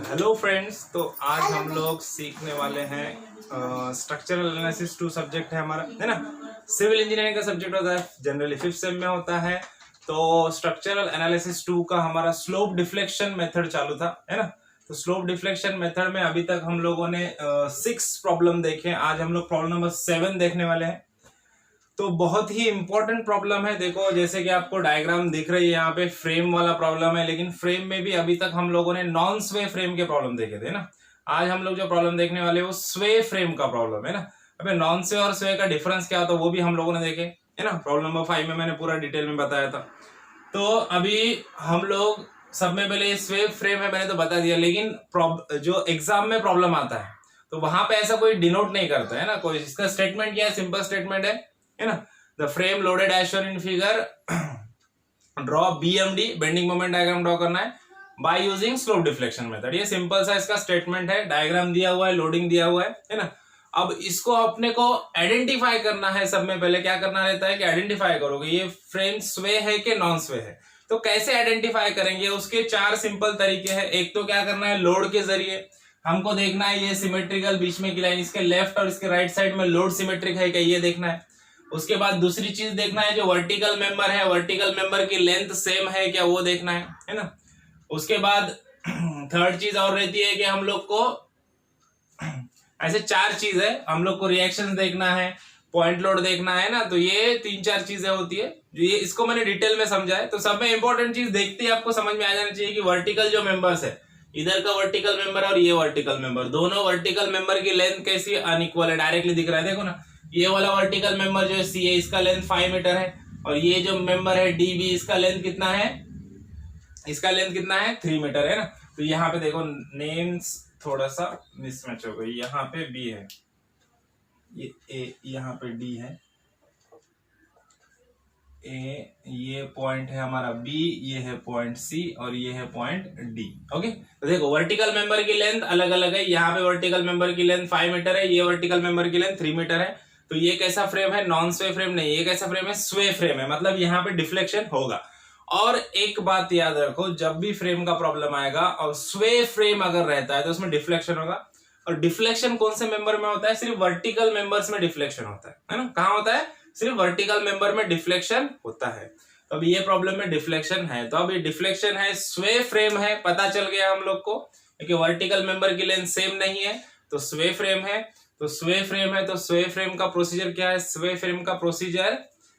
Hello friends, तो आज हम लोग सीखने वाले हैं स्ट्रक्चरल एनालिसिस 2 सब्जेक्ट है हमारा, है ना। सिविल इंजीनियरिंग का सब्जेक्ट होता है, जनरली 5th सेम में होता है। तो स्ट्रक्चरल एनालिसिस 2 का हमारा स्लोप डिफ्लेक्शन मेथड चालू था, है ना। तो स्लोप डिफ्लेक्शन मेथड में अभी तक हम लोगों ने 6 प्रॉब्लम देखे। आज हम लोग प्रॉब्लम नंबर 7 देखने वाले हैं। तो बहुत ही इंपॉर्टेंट प्रॉब्लम है। देखो, जैसे कि आपको डायग्राम दिख रही है यहाँ पे, फ्रेम वाला प्रॉब्लम है, लेकिन फ्रेम में भी अभी तक हम लोगों ने नॉन स्वे फ्रेम के प्रॉब्लम देखे थे ना। आज हम लोग जो प्रॉब्लम देखने वाले वो स्वे फ्रेम का प्रॉब्लम है ना। अबे नॉन स्वे और स्वे का डिफरेंस क्या होता है वो भी हम लोगों ने देखे, है ना। प्रॉब्लम नंबर 5 में मैंने पूरा डिटेल में बताया था। तो अभी हम लोग सब में पहले स्वे फ्रेम है, मैंने तो बता दिया, लेकिन जो एग्जाम में प्रॉब्लम आता है तो वहां पे ऐसा कोई डिनोट नहीं करता है ना कोई। इसका स्टेटमेंट क्या है, सिंपल स्टेटमेंट है ना। The frame loaded as shown in figure, draw BMD bending moment diagram draw करना है by using slope deflection method. ये सिंपल सा इसका स्टेटमेंट है, डायग्राम दिया हुआ है, लोडिंग दिया हुआ है ना। अब इसको अपने को आइडेंटिफाई करना है। सब में पहले क्या करना रहता है कि आइडेंटिफाई करोगे ये फ्रेम स्वे है कि नॉन स्वे है। तो कैसे आइडेंटिफाई करेंगे, उसके 4 सिंपल तरीके हैं। एक तो क्या करना है, लोड के जरिए हमको देखना है ये सिमेट्रिकल बीच में की लाइन, इसके लेफ्ट और इसके राइट साइड में लोड सिमेट्रिक है क्या, ये देखना है। उसके बाद दूसरी चीज देखना है, जो वर्टिकल मेंबर है, वर्टिकल मेंबर की लेंथ सेम है क्या, वो देखना है ना। उसके बाद थर्ड चीज और रहती है कि हम लोग को ऐसे 4 चीज है, हम लोग को रिएक्शंस देखना है, पॉइंट लोड देखना है ना। तो ये 3-4 चीजें होती है जो ये इसको मैंने डिटेल में समझा है। तो सब में इंपॉर्टेंट चीज देखते ही आपको समझ में आ जाना चाहिए कि वर्टिकल जो मेंबर्स है, इधर का वर्टिकल मेंबर और ये वर्टिकल मेंबर, दोनों वर्टिकल मेंबर की लेंथ कैसी अनइक्वल है, डायरेक्टली दिख रहा है। देखो ना, ये वाला वर्टिकल मेंबर जो है सी है, इसका लेंथ 5 मीटर है, और ये जो मेंबर है DB, इसका लेंथ कितना है, इसका लेंथ कितना है 3 मीटर है ना। तो यहाँ पे देखो नेम्स थोड़ा सा मिसमैच हो गई, यहाँ पे B है, ये A, यहाँ पे D है, A, ये पॉइंट है हमारा B, ये है पॉइंट C, और ये है पॉइंट D। ओके, तो देखो वर्टिकल मेंबर की लेंथ अलग अलग है। यहाँ पे वर्टिकल मेंबर की लेंथ 5 मीटर है, ये वर्टिकल मेंबर की लेंथ 3 मीटर है। तो ये कैसा फ्रेम है, नॉन स्वे फ्रेम नहीं, ये कैसा फ्रेम है, स्वे फ्रेम है, मतलब यहाँ पे डिफ्लेक्शन होगा। और एक बात याद रखो, जब भी फ्रेम का प्रॉब्लम आएगा और स्वे फ्रेम अगर रहता है तो उसमें डिफ्लेक्शन होगा। और डिफ्लेक्शन कौन से मेंबर में होता है, सिर्फ वर्टिकल मेंबर्स में डिफ्लेक्शन होता है ना। कहाँ होता है, सिर्फ वर्टिकल मेंबर में डिफ्लेक्शन होता है। तो अब ये प्रॉब्लम में डिफ्लेक्शन है, तो अब ये डिफ्लेक्शन है, स्वे फ्रेम है, पता चल गया हम लोग को, क्योंकि वर्टिकल मेंबर की लेंथ सेम नहीं है तो स्वे फ्रेम है। तो स्वे फ्रेम है, तो स्वे फ्रेम का प्रोसीजर क्या है, स्वे फ्रेम का प्रोसीजर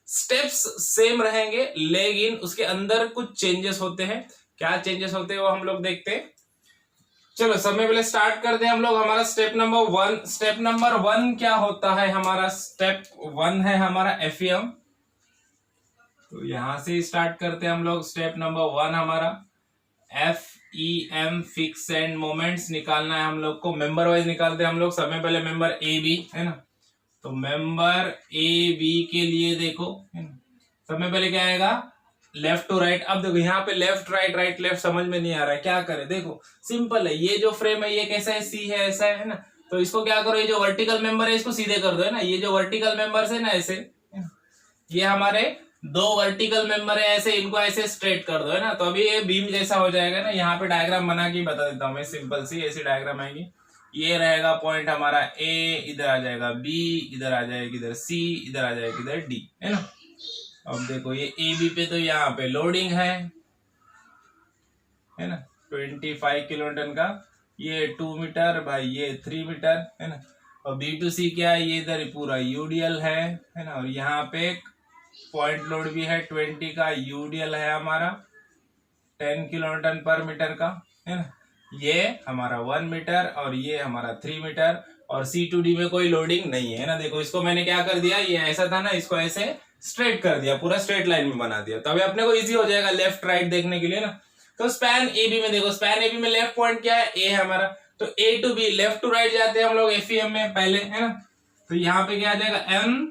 स्टेप्स सेम रहेंगे, लेकिन उसके अंदर कुछ चेंजेस होते हैं। क्या चेंजेस होते हैं वो हम लोग देखते हैं। चलो समय पहले स्टार्ट करते हैं हम लोग हमारा स्टेप नंबर 1। स्टेप नंबर 1 क्या होता है, हमारा स्टेप 1 है हमारा FEM। तो यहां से स्टार्ट करते हैं हम लोग। स्टेप नंबर 1 हमारा FEM, फिक्स एंड मोमेंट्स निकालना है हम लोग को। मेंबर वाइज निकालते हैं हम लोग। सबसे पहले मेंबर AB है ना। तो मेंबर AB के लिए देखो, सबसे पहले क्या आएगा, लेफ्ट टू राइट। अब देखो यहाँ पे लेफ्ट राइट राइट लेफ्ट समझ में नहीं आ रहा है, क्या करें। देखो सिंपल है, ये जो फ्रेम है ये कैसा है, C है, ऐसा है ना। तो इसको क्या करो, ये जो वर्टिकल मेंबर है इसको सीधे कर दो, है ना। ये जो वर्टिकल मेंबर है ना, ऐसे, ये हमारे 2 वर्टिकल मेंबर है, ऐसे इनको ऐसे स्ट्रेट कर दो, है ना। तो अभी ये बीम जैसा हो जाएगा ना। यहाँ पे डायग्राम बना के बता देता हूँ मैं, सिंपल सी ऐसी डायग्राम आएगी। ये रहेगा पॉइंट हमारा A, इधर आ जाएगा B, इधर आ जाएगा इधर C, इधर आ जाएगा इधर D, है ना। अब देखो ये AB पे तो यहाँ पे लोडिंग है ना, 25 किलोन्यूटन का, ये 2 मीटर भाई, ये 3 मीटर है ना। और B to C क्या है, ये इधर पूरा UDL है ना। और यहाँ पे पॉइंट लोड भी है 20 का, UDL है हमारा 10 किलोन्यूटन पर मीटर का, है ना। ये हमारा 1 मीटर और ये हमारा 3 मीटर, और C to D में कोई लोडिंग नहीं है ना। देखो इसको मैंने क्या कर दिया, ये ऐसा था ना, इसको ऐसे स्ट्रेट कर दिया, पूरा स्ट्रेट लाइन में बना दिया। तो अभी अपने को इजी हो जाएगा लेफ्ट राइट देखने के लिए ना। तो स्पैन AB में देखो, स्पैन AB में लेफ्ट पॉइंट क्या है, A है हमारा। तो A to B, left to right जाते हैं हम लोग FEM में पहले, है ना। तो यहाँ पे क्या आ जाएगा, M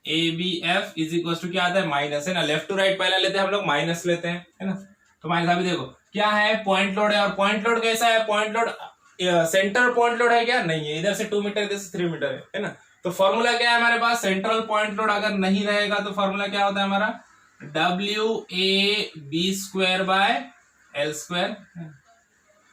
ABF is equal to क्या आता है, माइनस, है ना। लेफ्ट टू राइट पहले लेते हैं हम लोग, माइनस लेते हैं, है ना। तो माइनस, अभी देखो क्या है, पॉइंट लोड है। और पॉइंट लोड कैसा है, point load centre point load है क्या, नहीं है। इधर से 2 मीटर, इधर से 3 मीटर है ना। तो फॉर्मूला क्या है हमारे पास, सेंट्रल पॉइंट लोड अगर नहीं रहेगा तो फॉर्मूला क्या होता है हमारा, WAB² बाय L²।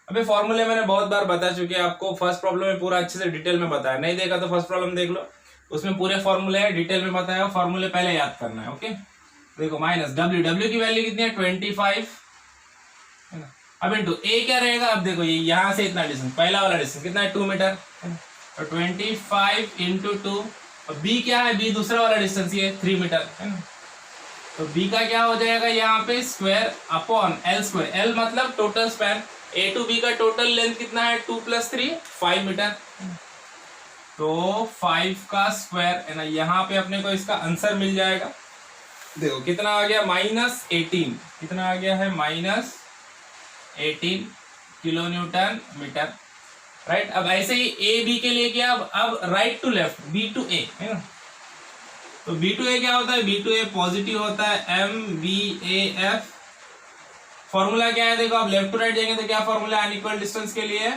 अभी फॉर्मूले मैंने बहुत बार बता चुके हैं आपको, फर्स्ट प्रॉब्लम में पूरा अच्छे से डिटेल में बताया, नहीं देखा तो फर्स्ट प्रॉब्लम देख लो, उसमें पूरे फॉर्मूले है, डिटेल में बताया, फॉर्मूले पहले याद करना है। ओके, देखो माइनस डब्ल्यू, डब्ल्यू की वैल्यू कितनी है 25 है ना। अब इंटू ए क्या रहेगा, अब देखो ये यहाँ से इतना डिस्टेंस, पहला वाला डिस्टेंस कितना है 2 मीटर, तो 25 इंटू 2, और बी क्या है, बी दूसरा वाला डिस्टेंस ये 3 मीटर है ना। तो बी का क्या हो जाएगा यहाँ पे square upon L square, L मतलब total span, A to B का टोटल लेंथ कितना है 2 + 3 5 मीटर, तो 5 का स्क्वायर है ना। यहाँ पे अपने को इसका आंसर मिल जाएगा, देखो कितना आ गया -18, कितना आ गया है -18 किलो न्यूटन मीटर, राइट। अब ऐसे ही ए बी के लिए क्या, अब right to left, B to A है ना, तो बी टू ए क्या होता है, बी टू ए पॉजिटिव होता है, MBAF। फॉर्मूला क्या है, देखो आप लेफ्ट टू राइट जाएंगे तो क्या फॉर्मूला अनइक्वल डिस्टेंस के लिए,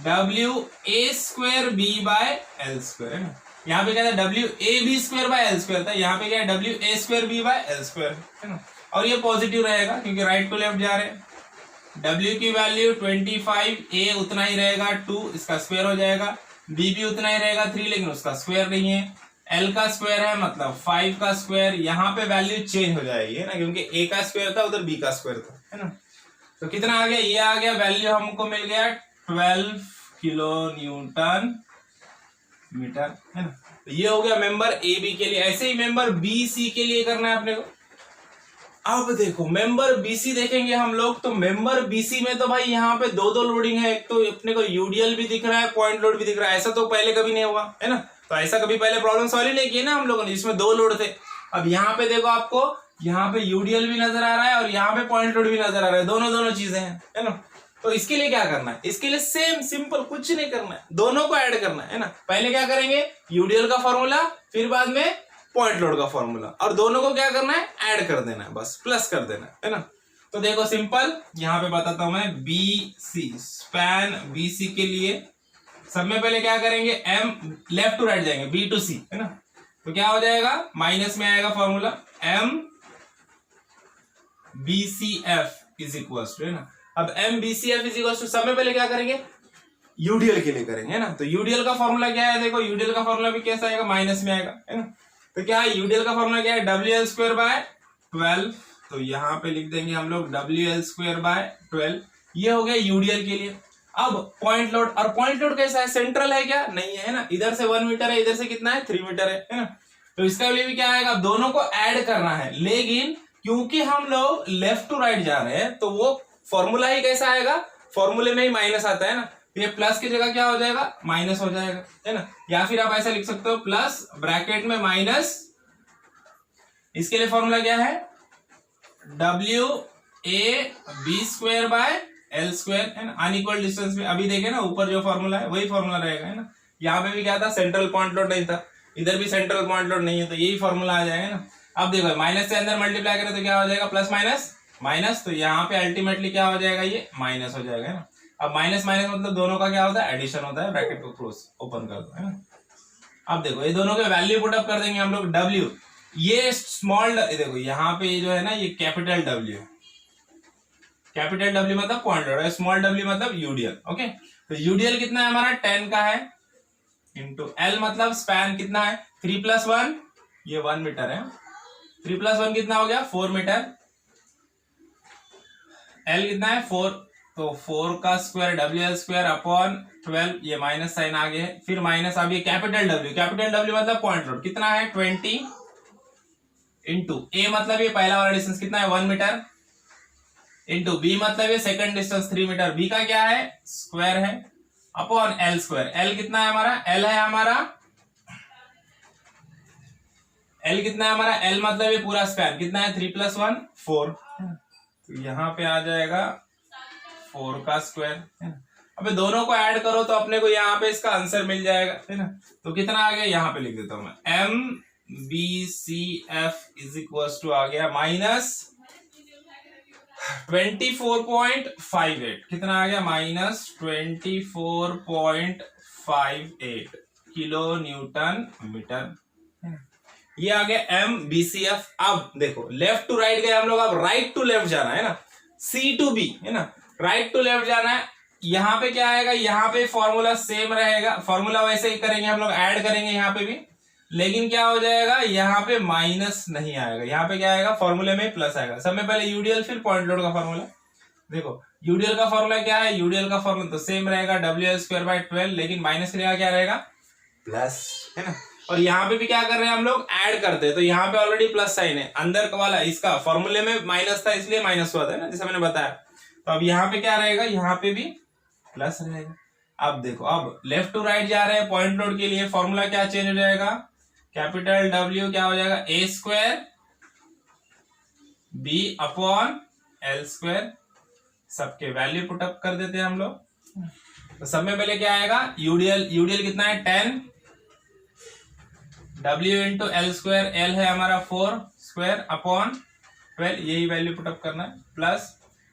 WA²B/L² है ना। यहाँ पे क्या था WAB²/L² था, यहाँ पे क्या है WA²B/L² है ना, और ये पॉजिटिव रहेगा क्योंकि राइट टू लेफ्ट जा रहे हैं। W की वैल्यू 25, A उतना ही रहेगा 2, इसका स्क्वायर हो जाएगा, B भी उतना ही रहेगा 3, लेकिन उसका स्क्वायर नहीं है, L का स्क्वायर है मतलब 5 का स्क्वायर, यहाँ पे वैल्यू चेंज हो जाएगी है ना, क्योंकि A का स्क्वायर था उधर B का स्क्वायर था है ना। तो कितना आ गया, ये आ गया वैल्यू हमको मिल गया 12 किलो न्यूटन मीटर है ना। तो ये हो गया मेंबर ए बी के लिए। ऐसे ही मेंबर बी सी के लिए करना है अपने को। अब देखो मेंबर बीसी देखेंगे हम लोग, तो मेंबर बीसी में तो भाई यहाँ पे दो लोडिंग है, एक तो अपने को यूडीएल भी दिख रहा है, पॉइंट लोड भी दिख रहा है, ऐसा तो पहले कभी नहीं हुआ है ना। तो ऐसा कभी पहले प्रॉब्लम सॉल्व ही नहीं की ना हम लोगों ने जिसमें 2 लोड थे। अब यहाँ पे देखो आपको यहाँ पे यूडीएल भी नजर आ रहा है और यहाँ पे पॉइंट लोड भी नजर आ रहा है, दोनों चीजें हैं है ना। तो इसके लिए क्या करना है, इसके लिए सेम सिंपल कुछ नहीं करना है, दोनों को ऐड करना है ना। पहले क्या करेंगे, यूडीएल का फॉर्मूला, फिर बाद में पॉइंट लोड का फॉर्मूला, और दोनों को क्या करना है, ऐड कर देना है, बस प्लस कर देना है ना। तो देखो सिंपल यहाँ पे बताता हूं मैं, बीसी स्पैन बीसी के लिए सब में पहले क्या करेंगे, एम लेफ्ट टू राइट जाएंगे, बी टू सी है ना। तो क्या हो जाएगा, माइनस में आएगा formula, M B C F is equal to है ना। अब M B C F is equal to सब में पहले क्या करेंगे, यूडीएल के लिए करेंगे है ना। तो यूडीएल का फॉर्मूला क्या है, देखो यूडीएल का फॉर्मूला भी कैसा आएगा, माइनस में आएगा है ना। तो क्या है, यूडीएल का फॉर्मूला क्या है, WL²/12, तो यहाँ पे लिख देंगे हम लोग WL²/12, ये हो गया यूडीएल के लिए। अब पॉइंट लोड, और पॉइंट लोड कैसा है, सेंट्रल है क्या, नहीं है ना, इधर से 1 मीटर है, इधर से कितना है 3 मीटर है ना। तो इसका लिए भी क्या आएगा, दोनों को ऐड करना है, लेकिन क्योंकि हम लोग लेफ्ट टू राइट जा रहे हैं तो वो फॉर्मूला ही कैसा आएगा, फॉर्मूले में ही माइनस आता है ना, ये प्लस की जगह क्या हो जाएगा, माइनस हो जाएगा है ना। या फिर आप ऐसा लिख सकते हो, प्लस ब्रैकेट में माइनस, इसके लिए फॉर्मूला क्या है, WAB²/L² है ना। अनइक्वल डिस्टेंस में अभी देखे ना, ऊपर जो फॉर्मूला है वही फॉर्मूला रहेगा है ना। यहाँ पे भी क्या था, सेंट्रल पॉइंट लोड नहीं था, इधर भी सेंट्रल पॉइंट लोड नहीं है, तो यही फॉर्मूला आ जाएगा ना। अब देखो माइनस से अंदर मल्टीप्लाई करें तो क्या हो जाएगा, प्लस माइनस माइनस, तो यहाँ पे अल्टीमेटली क्या हो जाएगा, ये माइनस हो जाएगा है ना। अब माइनस माइनस मतलब दोनों का क्या होता है, एडिशन होता है, ब्रैकेट को क्लोज ओपन कर दो है ना। अब देखो ये दोनों के वैल्यू पुट अप कर देंगे हम लोग, W ये स्मॉल, देखो यहाँ पे जो है ना ये कैपिटल W, कैपिटल W मतलब पॉइंट लोड, स्मॉल w मतलब यूडीएल। ओके, तो यूडीएल कितना है हमारा 10 का है, इंटू L मतलब स्पैन कितना है 3+1, ये 1 मीटर है, 3+1 कितना हो गया 4 मीटर, L कितना है 4, तो 4 का स्क्वायर WL²/12, ये माइनस साइन आ गया है, फिर माइनस, अब ये कैपिटल W, कैपिटल W मतलब पॉइंट लोड कितना है 20, इंटू A मतलब ये पहला वाला डिस्टेंस कितना है 1 मीटर, इंटू B मतलब ये सेकंड डिस्टेंस 3 मीटर, B का क्या है स्क्वायर है, अपॉन L², L कितना है हमारा, L है हमारा, L कितना है हमारा, L मतलब ये पूरा स्पैन कितना है 3+1 4, तो यहाँ पे आ जाएगा 4 का स्क्वायर। अब दोनों को ऐड करो तो अपने को यहाँ पे इसका आंसर मिल जाएगा है ना। तो कितना आ गया, यहाँ पे लिख देता हूं मैं, MBCF इज इक्वल टू आ गया -24.58, कितना आ गया -24.58 किलो न्यूटन मीटर, ये आ गया MBCF। अब देखो लेफ्ट टू राइट गए हम लोग, अब राइट टू लेफ्ट जाना है ना, C टू B है ना। राइट टू लेफ्ट जाना है, यहाँ पे क्या आएगा, यहाँ पे फॉर्मूला सेम रहेगा, फॉर्मूला वैसे ही करेंगे हम लोग, ऐड करेंगे यहाँ पे भी, लेकिन क्या हो जाएगा, यहाँ पे माइनस नहीं आएगा, यहाँ पे क्या आएगा, फॉर्मूले में प्लस आएगा। सब में पहले यूडीएल फिर पॉइंट लोड का फॉर्मूला। देखो यूडीएल का फॉर्मूला क्या है, यूडीएल का फॉर्मूला तो सेम रहेगा WL²/12, लेकिन माइनस के क्या रहेगा, प्लस, है ना। और यहाँ पे भी क्या कर रहे हैं हम लोग, ऐड करते हैं, तो यहाँ पे ऑलरेडी प्लस साइन है, अंदर वाला इसका फॉर्मूले में माइनस था इसलिए माइनस हुआ था ना, जैसे मैंने बताया। तो अब यहाँ पे क्या रहेगा, यहाँ पे भी प्लस रहेगा। अब देखो, अब लेफ्ट टू राइट जा रहे हैं पॉइंट लोड के लिए, फॉर्मूला क्या चेंज हो जाएगा, कैपिटल W क्या हो जाएगा, A² B/L²। सबके वैल्यू पुट अप कर देते हैं हम लोग। तो सब में पहले क्या आएगा, यूडीएल कितना है 10, W × L², L है हमारा 4² यही वैल्यू पुट अप करना है, प्लस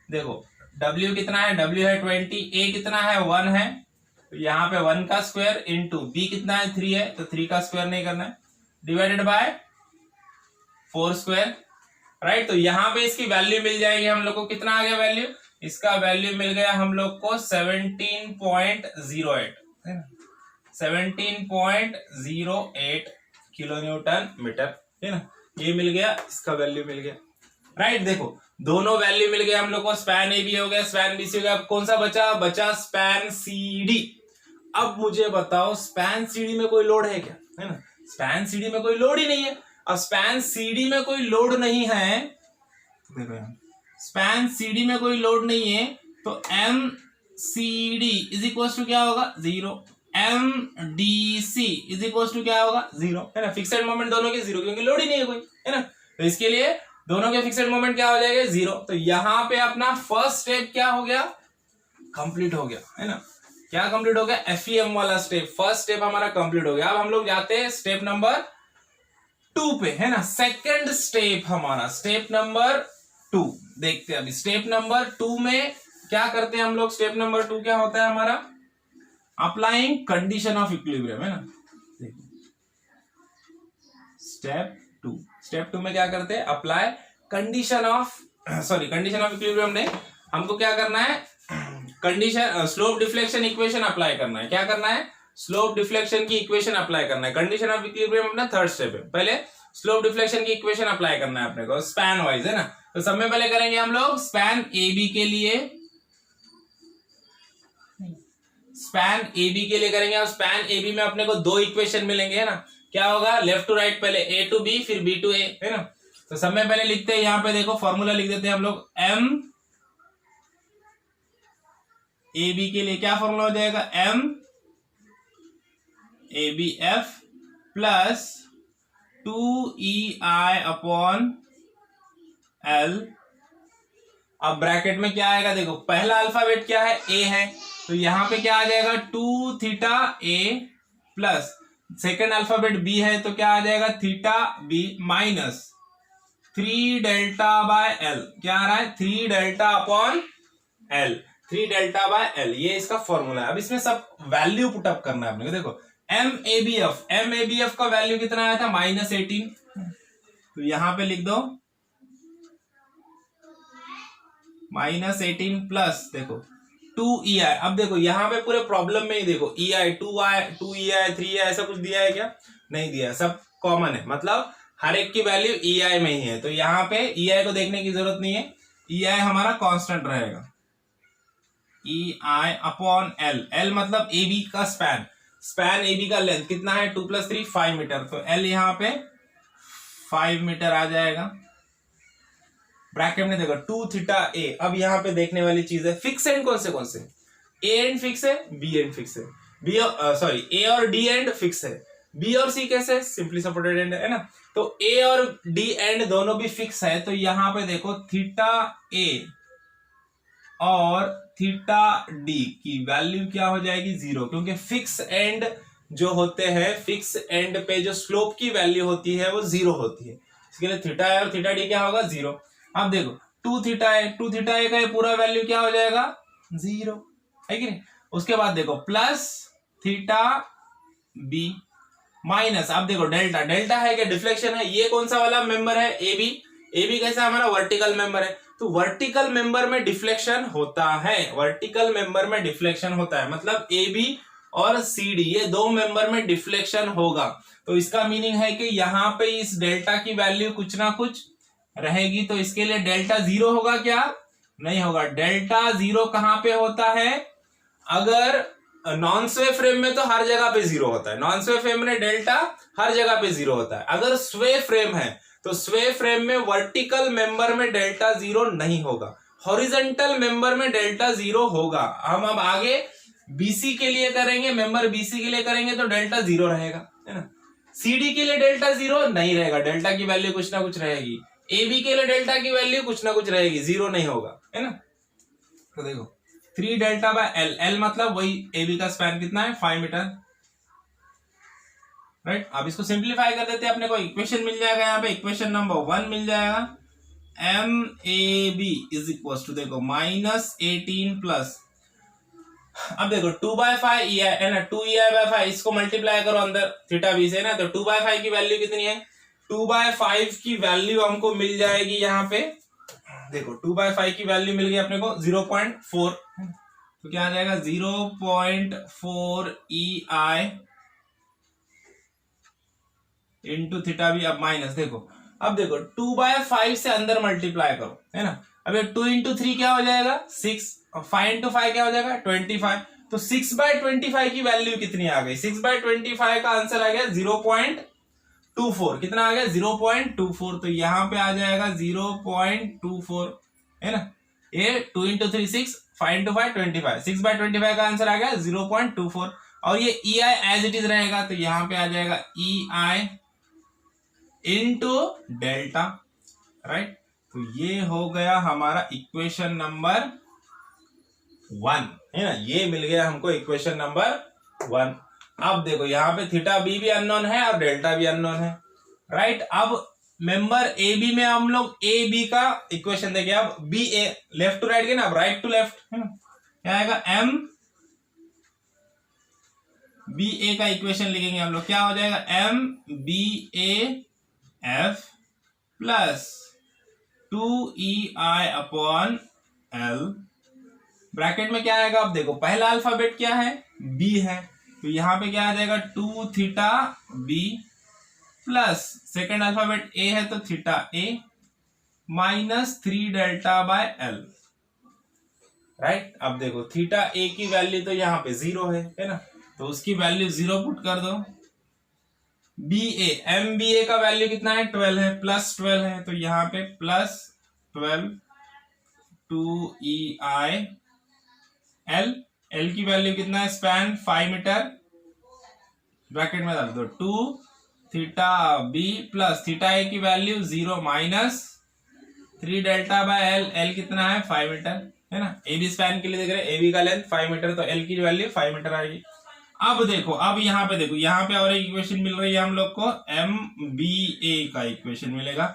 देखो W कितना है, W है 20, A कितना है 1 है, तो यहाँ पे 1 का स्क्वायर इंटू B कितना है 3 है, तो 3 का स्क्वायर नहीं करना है, डिवाइडेड बाय 4², राइट। तो यहाँ पे इसकी वैल्यू मिल जाएगी हम लोग को, कितना आ गया वैल्यू, इसका वैल्यू मिल गया हम लोग को 17.08, 17.08 किलो न्यूटन मीटर, है ना, ये मिल गया, इसका वैल्यू मिल गया, राइट। देखो दोनों वैल्यू मिल गया हम लोग को, स्पैन ए बी हो गया, स्पैन बी सी हो गया, अब कौन सा बचा स्पैन सी डी। अब मुझे बताओ स्पैन सी डी में कोई लोड है क्या, है ना, स्पैन सी डी में कोई लोड ही नहीं है। अब स्पैन सी डी में कोई लोड नहीं है, देखो यहाँ स्पैन सी डी में कोई लोड नहीं है, तो M C D is equal to क्या होगा, 0, M D C is equal to क्या होगा, 0, है ना। फिक्सेड मोमेंट दोनों के 0, क्योंकि लोड ही नहीं है कोई, है ना, तो इसके लिए दोनों के फिक्सेड मोमेंट क्या हो जाएगा, 0। तो यहाँ पे अपना फर्स्ट स्टेप क्या हो गया, कंप्लीट हो गया, है ना। क्या कंप्लीट हो गया, एफईएम वाला स्टेप, फर्स्ट स्टेप हमारा कंप्लीट हो गया। अब हम लोग जाते हैं स्टेप नंबर 2 पे, है ना, सेकंड स्टेप हमारा, स्टेप नंबर 2 देखते हैं अभी। स्टेप नंबर 2 में क्या करते हैं हम लोग, स्टेप नंबर 2 क्या होता है हमारा, अप्लाइंग कंडीशन ऑफ इक्विलिब्रियम, है ना। स्टेप 2 में क्या करते हैं, अप्लाई कंडीशन ऑफ इक्विलिब्रियम नहीं, हमको क्या करना है, condition slope deflection equation apply करना है। क्या करना है, स्लोप डिफ्लेक्शन की इक्वेशन अप्लाई करना है। कंडीशन ऑफ इक्विलिब्रियम अपना थर्ड स्टेप है, पहले स्लोप डिफ्लेक्शन की इक्वेशन अप्लाई करना है अपने को स्पैन वाइज, है ना। तो सब में पहले करेंगे हम लोग स्पैन ए बी के लिए, करेंगे। अब स्पैन ए बी में अपने को 2 इक्वेशन मिलेंगे, है ना। क्या होगा, लेफ्ट टू राइट, पहले A to B फिर B to A, है ना। तो सब में पहले लिखते हैं, यहाँ पे देखो फॉर्मूला लिख देते हैं हम लोग, M A B के लिए क्या फॉर्मूला हो जाएगा, M A B F plus 2EI/L। अब ब्रैकेट में क्या आएगा, देखो पहला अल्फाबेट क्या है, A है, तो यहाँ पे क्या आ जाएगा 2θA plus second alphabet B है, तो क्या आ जाएगा θB माइनस 3δ/L। क्या आ रहा है, 3δ/L, 3δ/L, ये इसका फॉर्मूला है। अब इसमें सब वैल्यू पुटअप करना है अपने को। देखो MABF का वैल्यू कितना आया था, -18, तो यहां पे लिख दो -18 प्लस देखो 2EI। अब देखो यहाँ पे पूरे प्रॉब्लम में ही देखो EI 2EI 3EI ऐसा कुछ दिया है क्या, नहीं दिया, सब कॉमन है, मतलब हर एक की वैल्यू EI में ही है, तो यहाँ पे EI को देखने की जरूरत नहीं है, EI हमारा कांस्टेंट रहेगा, EI/L। L मतलब AB का स्पैन AB का लेंथ कितना है, 2 + 3 5 मीटर, तो L यहाँ पे 5 मीटर आ जाएगा। ब्रैकेट में देखो 2θA। अब यहाँ पे देखने वाली चीज है, फिक्स एंड कौन से A एंड फिक्स है, B एंड फिक्स है, A और D एंड फिक्स है, B और C कैसे, सिंपली सपोर्टेड एंड, है ना। तो A और D एंड दोनों भी फिक्स है, तो यहाँ पे देखो θA और θD की वैल्यू क्या हो जाएगी, 0, क्योंकि फिक्स एंड जो होते हैं, फिक्स एंड पे जो स्लोप की वैल्यू होती है वो 0 होती है, इसके लिए θA और θD क्या होगा, 0। अब देखो 2θA का ये पूरा वैल्यू क्या हो जाएगा, 0, है कि नहीं। उसके बाद देखो प्लस θB माइनस, अब देखो डेल्टा है क्या, डिफ्लेक्शन है, ये कौन सा वाला मेंबर है, AB, ए बी कैसा हमारा वर्टिकल मेंबर है, तो वर्टिकल मेंबर में डिफ्लेक्शन होता है, वर्टिकल मेंबर में डिफ्लेक्शन होता है, मतलब ए बी और सी डी ये दो मेंबर में डिफ्लेक्शन होगा। तो इसका मीनिंग है कि यहाँ पे इस डेल्टा की वैल्यू कुछ ना कुछ रहेगी, तो इसके लिए डेल्टा जीरो होगा क्या, नहीं होगा। डेल्टा जीरो कहां पे होता है, अगर नॉन स्वे फ्रेम में तो हर जगह पे जीरो होता है, नॉन स्वे फ्रेम में डेल्टा हर जगह पे जीरो होता है। अगर स्वे फ्रेम है तो स्वे फ्रेम में वर्टिकल मेंबर में डेल्टा जीरो नहीं होगा, हॉरिजॉन्टल मेंबर में डेल्टा जीरो होगा। हम अब आगे बीसी के लिए करेंगे, मेंबर बीसी के लिए करेंगे तो डेल्टा जीरो रहेगा, है ना। सीडी के लिए डेल्टा जीरो नहीं रहेगा, डेल्टा की वैल्यू कुछ ना कुछ रहेगी। एबी के लिए डेल्टा की वैल्यू कुछ ना कुछ रहेगी, जीरो नहीं होगा, है ना। तो देखो 3 डेल्टा बाय एल, एल मतलब वही एबी का स्पैन कितना है 5 मीटर, राइट। अब इसको सिंप्लीफाई कर देते हैं, अपने को इक्वेशन मिल जाएगा, यहाँ पे इक्वेशन नंबर 1 मिल जाएगा, M A B is equal to देखो -18 प्लस, अब देखो 2/5 ई आई है ना, 2EI/5 इसको मल्टीप्लाई करो अंदर थीटा बी से ना, तो 2/5 की वैल्यू कितनी है, 2/5 की वैल्यू हमको मिल जाएगी यहाँ पे, देखो 2/5 की वैल्यू मिल गई अपने को 0.4, तो क्या आ जाएगा 0.4 EI इंटू थीटा बी। अब माइनस देखो, अब देखो 2/5 से अंदर मल्टीप्लाई करो, है ना। अब 2 इंटू 3 क्या हो जाएगा 6, और 5 इंटू 5 क्या हो जाएगा 25, तो 6/25 की वैल्यू कितनी आ गई, 6/25 का आंसर आ गया 0.24, कितना आ गया 0.24, तो यहां पे आ जाएगा 0.24, है ना। ये 2 इंटू 3 6, 5 इंटू 5 25, 6/25 का आंसर आ गया 0.24, और ये ई आई एज इट इज रहेगा, तो यहां पे आ जाएगा ई आई इंटू डेल्टा, राइट। तो ये हो गया हमारा इक्वेशन नंबर 1, है ना, ये मिल गया हमको इक्वेशन नंबर 1। अब देखो यहाँ पे थीटा बी भी अननोन है और डेल्टा भी अननोन है, राइट। अब मेंबर ए बी में हम लोग ए बी का इक्वेशन देखें, अब B A left to right के ना, अब राइट टू लेफ्ट, है ना, क्या आएगा एम बी ए का इक्वेशन लिखेंगे हम लोग, क्या हो जाएगा M B A F plus 2EI upon L, bracket में क्या आएगा, अब देखो पहला अल्फाबेट क्या है बी है, तो यहां पे क्या आ जाएगा 2 theta B plus second alphabet A है तो theta A minus 3 delta by L, right. अब देखो थीटा ए की वैल्यू तो यहाँ पे 0 है ना, तो उसकी वैल्यू 0 पुट कर दो। बी ए एम बी ए का वैल्यू कितना है 12 है, प्लस 12 है, तो यहाँ पे प्लस 12 2EI एल, एल की वैल्यू कितना है स्पैन 5 मीटर, ब्रैकेट में डाल दो 2 थीटा बी प्लस थीटा ए की value 0 minus 3 delta by L, L कितना है 5 मीटर, है ना। ए बी स्पैन के लिए देख रहे हैं, ए बी का लेंथ 5 मीटर, तो एल की वैल्यू 5 मीटर आएगी। अब देखो, अब यहाँ पे देखो, यहाँ पे और एक इक्वेशन मिल रही है हम लोग को, एम बी ए का इक्वेशन मिलेगा।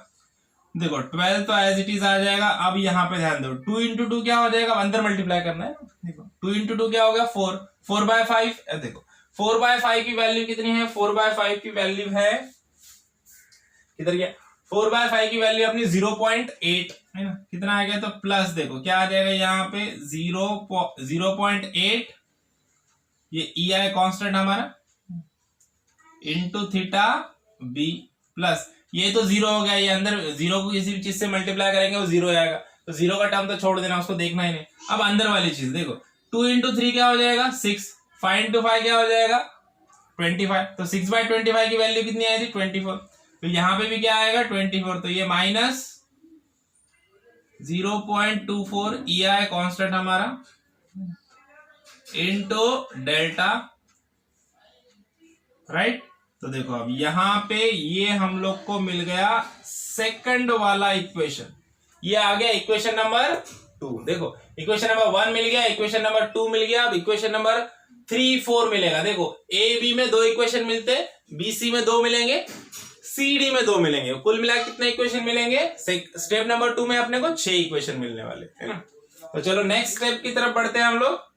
देखो 12 तो एज इट इज आ जाएगा। अब यहाँ पे ध्यान दो 2 इंटू 2 क्या हो जाएगा, अंदर मल्टीप्लाई करना है। देखो 2 इंटू 2 क्या हो गया 4, 4/5। देखो 4/5 की वैल्यू कितनी है, 4/5 की वैल्यू है किधर गया, 4/5 की वैल्यू अपनी 0.8 है ना, कितना आ गया, तो प्लस देखो क्या आ जाएगा यहाँ पे 0.8, ये ई आई कॉन्स्टेंट हमारा इंटू थीटा बी प्लस ये तो 0 हो गया, ये अंदर 0 को किसी भी चीज से मल्टीप्लाई करेंगे वो 0 आएगा, तो 0 का टर्म तो छोड़ देना, उसको देखना ही नहीं। अब अंदर वाली चीज देखो 2 इंटू 3 क्या हो जाएगा 6, 5 इंटू 5 क्या हो जाएगा 25, तो 6/25 की वैल्यू कितनी आई थी 24, तो यहाँ पे भी क्या आएगा 24, तो ये माइनस 0.24 ई आई कॉन्स्टेंट हमारा इंटू डेल्टा, राइट। तो देखो अब यहां पे ये हम लोग को मिल गया सेकंड वाला इक्वेशन, ये आ गया इक्वेशन नंबर 2। देखो इक्वेशन नंबर 1 मिल गया, इक्वेशन नंबर 2 मिल गया, अब इक्वेशन नंबर 3, 4 मिलेगा। देखो ए बी में 2 इक्वेशन मिलते, बी सी में 2 मिलेंगे, सी डी में 2 मिलेंगे, कुल मिला कितने इक्वेशन मिलेंगे, स्टेप नंबर 2 में अपने को 6 इक्वेशन मिलने वाले, है ना। तो चलो नेक्स्ट स्टेप की तरफ बढ़ते हैं हम लोग।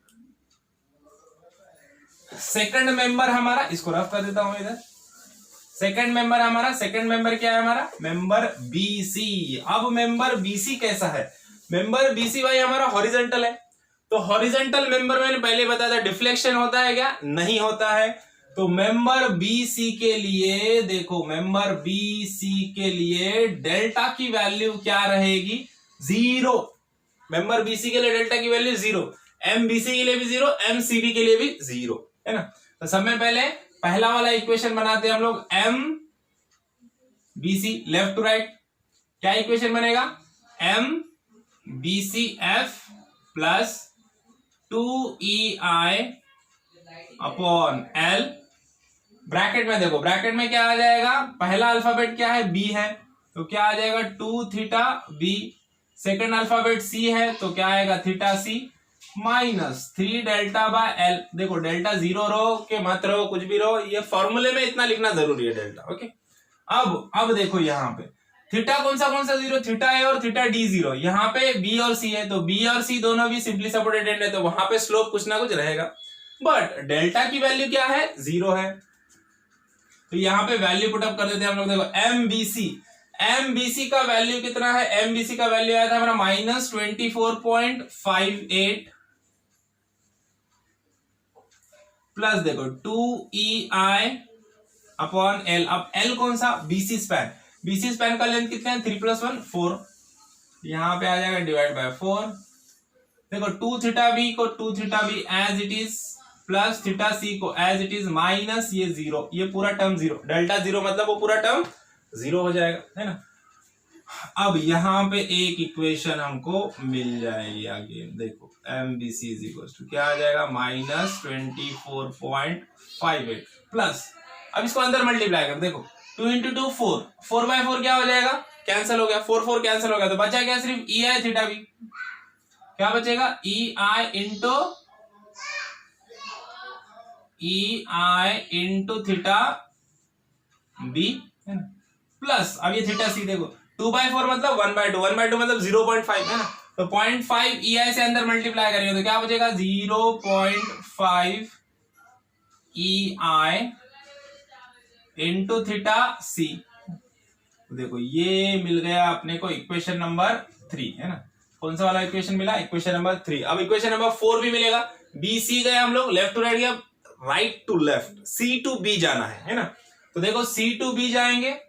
सेकंड मेंबर हमारा, इसको रफ कर देता हूं इधर, सेकंड मेंबर हमारा, सेकंड मेंबर क्या है हमारा, मेंबर बीसी। अब मेंबर बीसी कैसा है, मेंबर बीसी भाई हमारा हॉरिजॉन्टल है। तो हॉरिजॉन्टल मेंबर मैंने पहले बताया था डिफ्लेक्शन होता है क्या, नहीं होता है। तो मेंबर बीसी के लिए देखो, मेंबर बीसी के लिए डेल्टा की वैल्यू क्या रहेगी, 0। मेंबर बीसी के लिए डेल्टा की वैल्यू 0, एमबीसी के लिए भी 0, एमसीबी के लिए भी 0, है ना। तो सब में पहले पहला वाला इक्वेशन बनाते हैं हम लोग, M BC left to right, क्या इक्वेशन बनेगा, M BC F plus 2EI upon L. Bracket में देखो, ब्रैकेट में क्या आ जाएगा, पहला अल्फाबेट क्या है, बी है, तो क्या आ जाएगा 2 theta B. Second alphabet C है, तो क्या आएगा theta C minus 3 delta by L. देखो डेल्टा 0 रहो के मत रहो, कुछ भी रहो, ये फॉर्मूले में इतना लिखना जरूरी है डेल्टा, ओके। अब देखो यहाँ पे थीटा कौन सा 0, थीटा ए और थीटा डी 0। यहाँ पे बी और सी है, तो बी और सी दोनों भी सिंपली सपोर्टेड एंड है, तो वहां पे स्लोप कुछ ना कुछ रहेगा। बट डेल्टा की वैल्यू क्या है, 0 है। तो यहाँ पे वैल्यू पुटअप कर देते हैं हम लोग। देखो एमबीसी का वैल्यू कितना है, एमबीसी का वैल्यू आया था हमारा -24.58 प्लस देखो 2EI अपॉन एल। अब एल कौन सा, बीसी स्पैन, बीसी स्पैन का लेंथ कितना है, 3 + 1 4, यहां पे आ जाएगा डिवाइड बाय 4। देखो 2 थीटा बी को 2 theta B as it is plus theta C को एज इट इज माइनस ये 0, ये पूरा टर्म 0, डेल्टा 0 मतलब वो पूरा टर्म 0 हो जाएगा, है ना। अब यहाँ पे एक इक्वेशन हमको मिल जाएगी आगे, देखो एमबीसी इज इक्वल टू क्या आ जाएगा, -24.58 प्लस, अब इसको अंदर मल्टीप्लाई कर, देखो 2 × 2 4, 4/4 क्या हो जाएगा, कैंसिल हो गया, 4 कैंसिल हो गया, तो बचा क्या सिर्फ EI थीटा बी। क्या बचेगा, EI into theta B plus, अब ये थीटा सी देखो 2/4 मतलब 1/2, 1/2 मतलब 0.5 है ना, तो 0.5 EI से अंदर मल्टीप्लाई करेंगे तो क्या बचेगा, 0.5 EI इंटू थीटा सी। देखो ये मिल गया अपने को इक्वेशन नंबर 3, है ना। कौन सा वाला इक्वेशन मिला, इक्वेशन नंबर 3। अब इक्वेशन नंबर 4 भी मिलेगा। बी सी गए हम लोग, लेफ्ट टू राइट गया, right to left, C to B जाना है ना। तो देखो सी टू बी जाएंगे,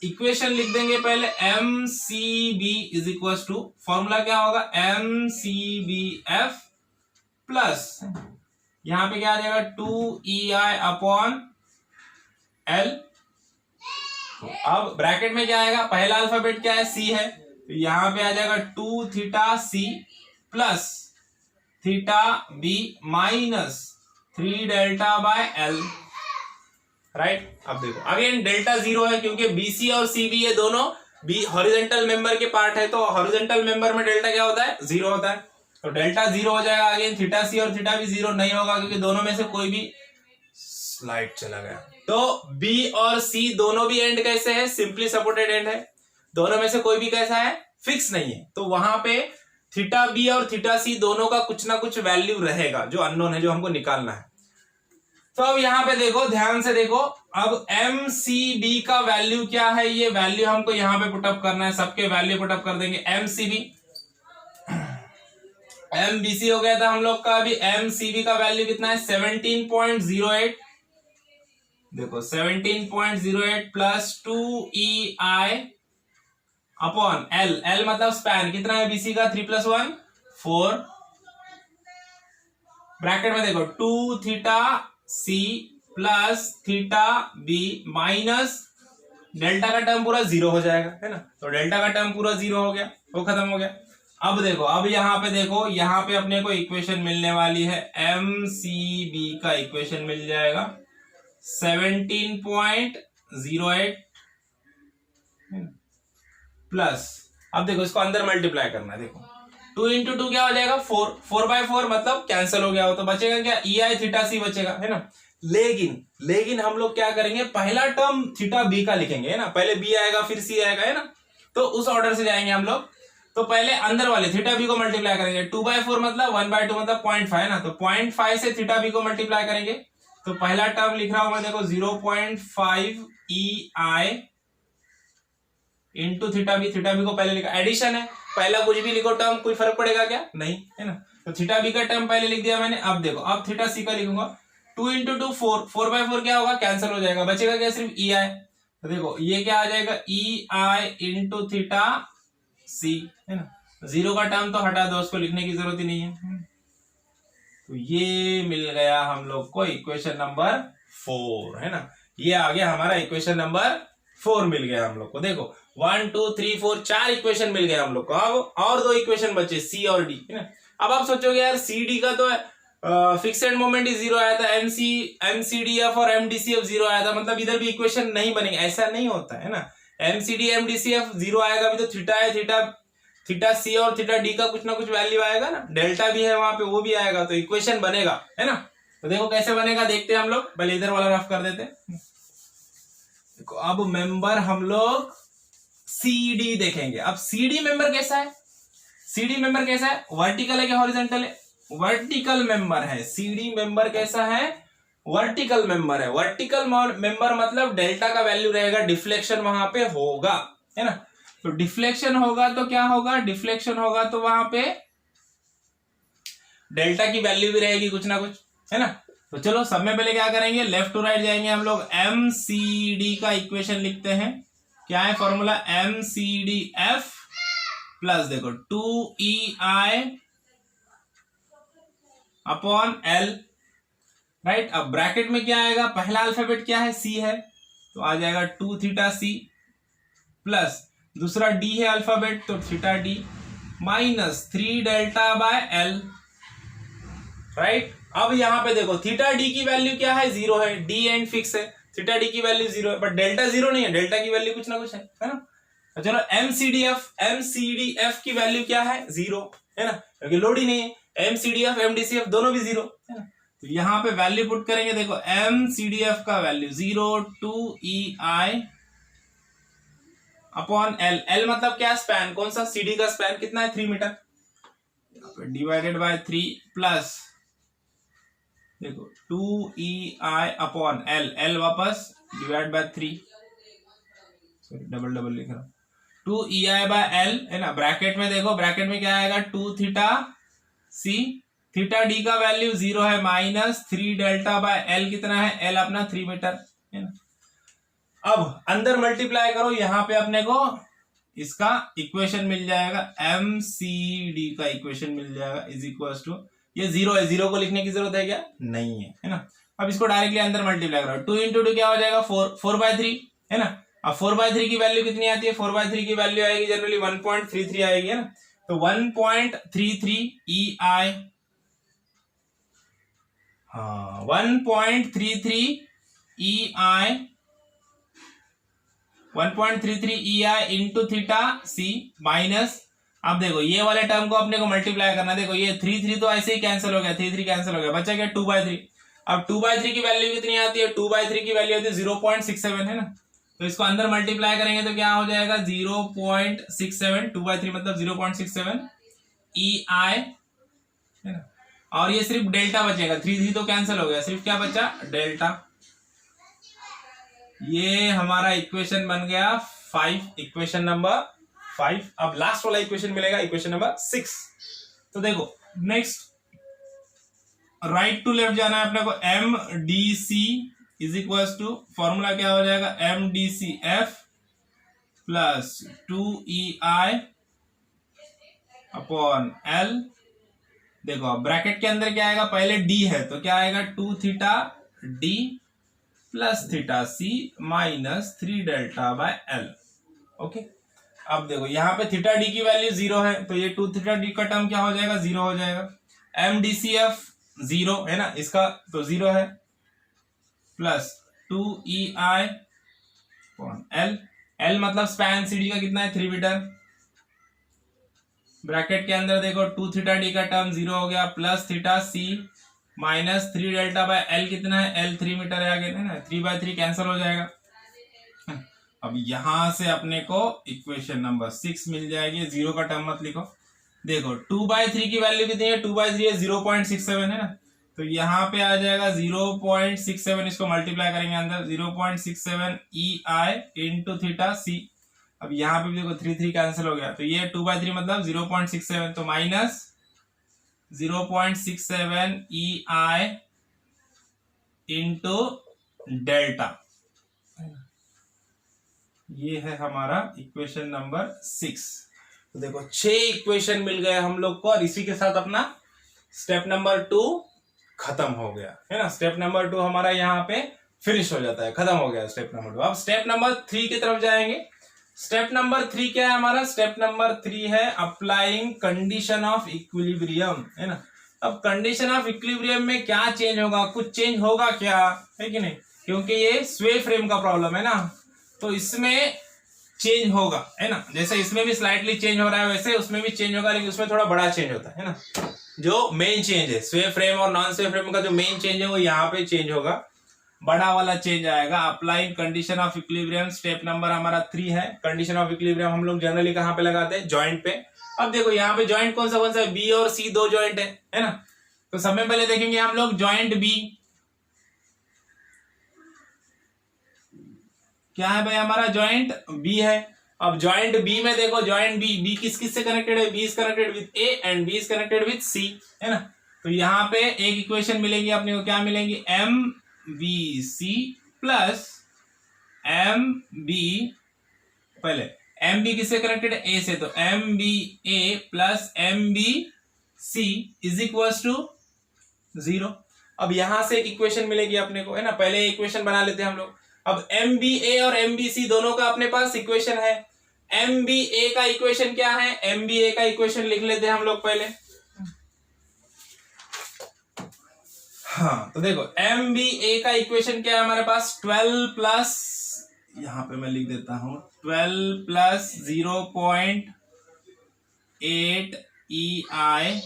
इक्वेशन लिख देंगे पहले, M C B is equal to, formula क्या होगा, M C B F plus यहां पे क्या आ जाएगा 2EI अपॉन एल। अब ब्रैकेट में क्या आएगा, पहला अल्फाबेट क्या है, सी है, तो यहां पे आ जाएगा 2 theta C plus theta B minus 3 delta by L, right. अब देखो अगेन डेल्टा 0 है क्योंकि बीसी और सीबी ये दोनों बी हॉरिजॉन्टल मेंबर के पार्ट है, तो हॉरिजॉन्टल मेंबर में डेल्टा क्या होता है, 0 होता है, तो डेल्टा 0 हो जाएगा। अगेन थीटा सी और थीटा बी 0 नहीं होगा क्योंकि दोनों में से कोई भी, स्लाइड चला गया, तो बी और सी दोनों भी एंड कैसे है, सिंपली सपोर्टेड एंड है, दोनों में से कोई भी कैसा है, फिक्स नहीं है, तो वहां पे थीटा बी और थीटा सी दोनों का कुछ ना कुछ वैल्यू रहेगा जो अननोन है, जो हमको निकालना है। तो अब यहां पे देखो, ध्यान से देखो, अब एम सी बी का वैल्यू क्या है, ये वैल्यू हमको यहां पे पुटअप करना है, सबके वैल्यू पुटअप कर देंगे। M C B, M B C हो गया था हम लोग का, अभी एम सी बी का वैल्यू कितना है, 17.08, देखो 17.08 plus 2EI upon L, L मतलब स्पैन कितना है बीसी का, 3 + 1 4, ब्रैकेट में देखो 2 theta C plus theta B minus delta का टर्म पूरा 0 हो जाएगा, है ना, तो डेल्टा का टर्म पूरा 0 हो गया, वो खत्म हो गया। अब देखो, अब यहाँ पे देखो, यहाँ पे अपने को इक्वेशन मिलने वाली है, एम सी बी का इक्वेशन मिल जाएगा 17.08 प्लस, अब देखो इसको अंदर मल्टीप्लाई करना है, देखो 2 × 2 क्या हो जाएगा, 4, 4/4 मतलब कैंसिल हो गया हो, तो बचेगा क्या, EI थीटा सी बचेगा, है ना। लेकिन हम लोग क्या करेंगे, पहला टर्म थीटा बी का लिखेंगे, है ना, पहले बी आएगा फिर सी आएगा, है ना, तो उस ऑर्डर से जाएंगे हम लोग। तो पहले अंदर वाले थीटा बी को मल्टीप्लाई करेंगे, 2/4 मतलब 1/2 मतलब 0.5 है ना, तो 0.5 से थीटा बी को मल्टीप्लाई करेंगे, तो पहला टर्म लिख रहा हूं मैं, देखो 0.5 EI into theta B. Theta B को पहले लिखा, एडिशन है, पहला कुछ भी लिखो टर्म, कोई फर्क पड़ेगा क्या? नहीं, है ना। तो थीटा बी का टर्म पहले लिख दिया मैंने। अब देखो, अब थीटा सी का लिखूंगा, 2 इंटू 2 4, 4/4 क्या होगा? कैंसिल हो जाएगा, बचेगा क्या? सिर्फ EI। तो देखो ये क्या आ जाएगा? EI इंटू थीटा सी, है ना। जीरो का टर्म तो हटा दो, उसको लिखने की जरूरत ही नहीं है। तो ये मिल गया हम लोग को इक्वेशन नंबर 4, है ना। ये आ गया हमारा इक्वेशन नंबर 4 मिल गया हम लोग को। देखो 1 2 3 4 4 इक्वेशन मिल गए हम लोग को। अब और 2 इक्वेशन बचे, सी और डी, है ना। अब आप सोचोगे यार सी डी का तो फिक्स्ड मोमेंट ही 0 आया था, MCDF और MDCF 0 आया था, मतलब इधर भी इक्वेशन नहीं बनेगा। ऐसा नहीं होता है ना। MCD MDCF 0 आएगा भी तो थीटा है, थीटा सी और थीटा डी का कुछ ना कुछ वैल्यू आएगा ना। डेल्टा भी है वहां पे, वो भी आएगा, तो इक्वेशन बनेगा, है ना। तो देखो कैसे बनेगा, देखते हैं हम लोग। पहले इधर वाला रफ कर देते हैं। देखो अब मेंबर हम लोग CD देखेंगे। अब CD मेंबर कैसा है? CD मेंबर कैसा है? वर्टिकल है क्या हॉरिजॉन्टल है? वर्टिकल मेंबर है। CD मेंबर कैसा है? वर्टिकल मेंबर है। वर्टिकल मेंबर मतलब डेल्टा का वैल्यू रहेगा, डिफ्लेक्शन वहां पे होगा, है ना। तो डिफ्लेक्शन होगा तो क्या होगा? डिफ्लेक्शन होगा तो वहां पे डेल्टा की वैल्यू भी रहेगी कुछ ना कुछ, है ना। तो चलो सब में पहले क्या करेंगे, लेफ्ट टू राइट जाएंगे हम लोग। MCD का इक्वेशन लिखते हैं। क्या है फॉर्मूला? MCDF प्लस देखो 2EI अपॉन L, राइट। अब ब्रैकेट में क्या आएगा? पहला अल्फाबेट क्या है? C है, तो आ जाएगा 2 थीटा C प्लस दूसरा D है अल्फाबेट, तो theta D minus 3 delta bye L, right. अब यहां पे देखो थीटा D की वैल्यू क्या है? 0 है, D एंड फिक्स है, थीटा D की वैल्यू 0 है, बट डेल्टा 0 नहीं है, डेल्टा की वैल्यू कुछ ना कुछ है ना। तो चलो MCDF की वैल्यू क्या है? 0, है ना, क्योंकि लोड ही नहीं है। MCDF MDCF दोनों भी 0, है ना। तो यहां पे वैल्यू पुट करेंगे। देखो MCDF का वैल्यू 0 2EI अपॉन L मतलब क्या? स्पैन। कौन सा? CD का स्पैन कितना है? 3 मीटर, डिवाइडेड बाय 3 प्लस देखो 2EI अपॉन L वापस डिवाइड बाय 3, सॉरी डबल लिख रहा हूं, 2EI बाय L, है ना। ब्रैकेट में देखो, ब्रैकेट में क्या आएगा? 2 थीटा C, थीटा D का वैल्यू 0 है, माइनस 3 डेल्टा बाय L कितना है? L अपना 3 मीटर, है ना। अब अंदर मल्टीप्लाई करो, यहां पे अपने को इसका इक्वेशन मिल जाएगा, MCD का इक्वेशन मिल जाएगा इज इक्वल टू, ये 0 है, 0 को लिखने की जरूरत है क्या? नहीं है ना। अब इसको डायरेक्टली अंदर मल्टीप्लाई करो, 2 इंटू 2 क्या हो जाएगा? 4/3, है ना। अब 4/3 की वैल्यू कितनी आती है? 4/3 की वैल्यू आएगी जनरली 1.33 आएगी, है ना। तो 1.33 EI, हाँ 1.33 EI 1.33 EI into theta C minus, अब देखो ये वाले टर्म को अपने को मल्टीप्लाई करना। देखो ये 3 तो ऐसे ही कैंसिल हो गया, 3 कैंसिल हो गया, बचा क्या? 2/3। अब 2/3 की वैल्यू कितनी आती है? 2/3 की वैल्यू आती है 0.67, है ना। तो इसको अंदर मल्टीप्लाई करेंगे तो क्या हो जाएगा? 0.67, 2/3 मतलब 0.67 EI, है ना। और ये सिर्फ डेल्टा बचेगा, 3 तो कैंसिल हो गया, सिर्फ क्या बचा? डेल्टा। ये हमारा इक्वेशन बन गया 5, इक्वेशन नंबर 5। अब लास्ट वाला इक्वेशन मिलेगा, इक्वेशन नंबर 6। तो देखो नेक्स्ट राइट टू लेफ्ट जाना है अपने को। MDC is equal to, formula क्या हो जाएगा? MDCF plus 2EI upon L। देखो ब्रैकेट के अंदर क्या आएगा? पहले D है तो क्या आएगा? 2 theta D plus theta C minus 3 delta bye L, okay. अब देखो यहाँ पे थीटा D की वैल्यू 0 है, तो ये 2 थीटा D का टर्म क्या हो जाएगा? 0 हो जाएगा। MDCF 0 है ना, इसका तो 0 है, प्लस 2EI अपॉन L मतलब स्पैन CD का कितना है? 3 मीटर। ब्रैकेट के अंदर देखो 2 थीटा D का टर्म 0 हो गया, plus theta C minus 3 delta bye L कितना है? L 3 मीटर है आगे, है ना। 3/3 कैंसिल हो जाएगा। अब यहां से अपने को इक्वेशन नंबर 6 मिल जाएगी। 0 का टर्म मत लिखो। देखो 2/3 की वैल्यू कितनी है? 2/3 है 0.67, है ना। तो यहाँ पे आ जाएगा 0.67, इसको मल्टीप्लाई करेंगे अंदर 0.67 EI इंटू थीटा सी। अब यहाँ पे भी देखो 3 कैंसिल हो गया, तो ये 2/3 मतलब 0.67, तो माइनस 0.67 EI इंटू डेल्टा। ये है हमारा इक्वेशन नंबर 6। तो देखो 6 इक्वेशन मिल गए हम लोग को, और इसी के साथ अपना स्टेप नंबर 2 खत्म हो गया है ना। स्टेप नंबर 2 हमारा यहाँ पे फिनिश हो जाता है, खत्म हो गया स्टेप नंबर 2। अब स्टेप नंबर 3 की तरफ जाएंगे। स्टेप नंबर 3 क्या है हमारा? स्टेप नंबर 3 है अप्लाइंग कंडीशन ऑफ इक्विलिब्रियम, है ना। अब कंडीशन ऑफ इक्विलिब्रियम में क्या चेंज होगा? कुछ चेंज होगा क्या, है कि नहीं? क्योंकि ये स्वे फ्रेम का प्रॉब्लम है ना, तो इसमें चेंज होगा, है ना। जैसे इसमें भी स्लाइटली चेंज हो रहा है, वैसे उसमें भी चेंज होगा, लेकिन उसमें थोड़ा बड़ा चेंज होता है ना। जो मेन चेंज है स्वे फ्रेम और नॉन स्वे फ्रेम का, जो मेन चेंज है वो यहाँ पे चेंज होगा, बड़ा वाला चेंज आएगा। Applying condition of equilibrium, step number हमारा 3 है। कंडीशन ऑफ इक्विलिब्रियम हम लोग जनरली कहाँ पे लगाते हैं? जॉइंट पे। अब देखो यहाँ पे जॉइंट कौन सा है? बी और सी, दो जॉइंट है ना। तो सबसे पहले देखेंगे हम लोग जॉइंट बी क्या है भाई, हमारा जॉइंट बी है। अब जॉइंट बी में देखो, जॉइंट बी किस किस से कनेक्टेड है? B is connected with A and B is connected with C, है ना। तो यहाँ पे एक इक्वेशन मिलेगी अपने को, क्या मिलेंगी? M B C plus M B, पहले एम बी किससे कनेक्टेड है? ए से, तो M B A plus M B C is equal to 0। अब यहां से एक इक्वेशन मिलेगी अपने को, है ना। पहले इक्वेशन बना लेते हैं हम लोग। अब एम बी ए और एम बी सी दोनों का अपने पास इक्वेशन है। एम बी ए का इक्वेशन क्या है? एम बी ए का इक्वेशन लिख लेते हैं हम लोग पहले। हाँ, तो देखो एम बी ए का इक्वेशन क्या है हमारे पास? 12 प्लस, यहां पे मैं लिख देता हूं, 12 plus 0.8 EI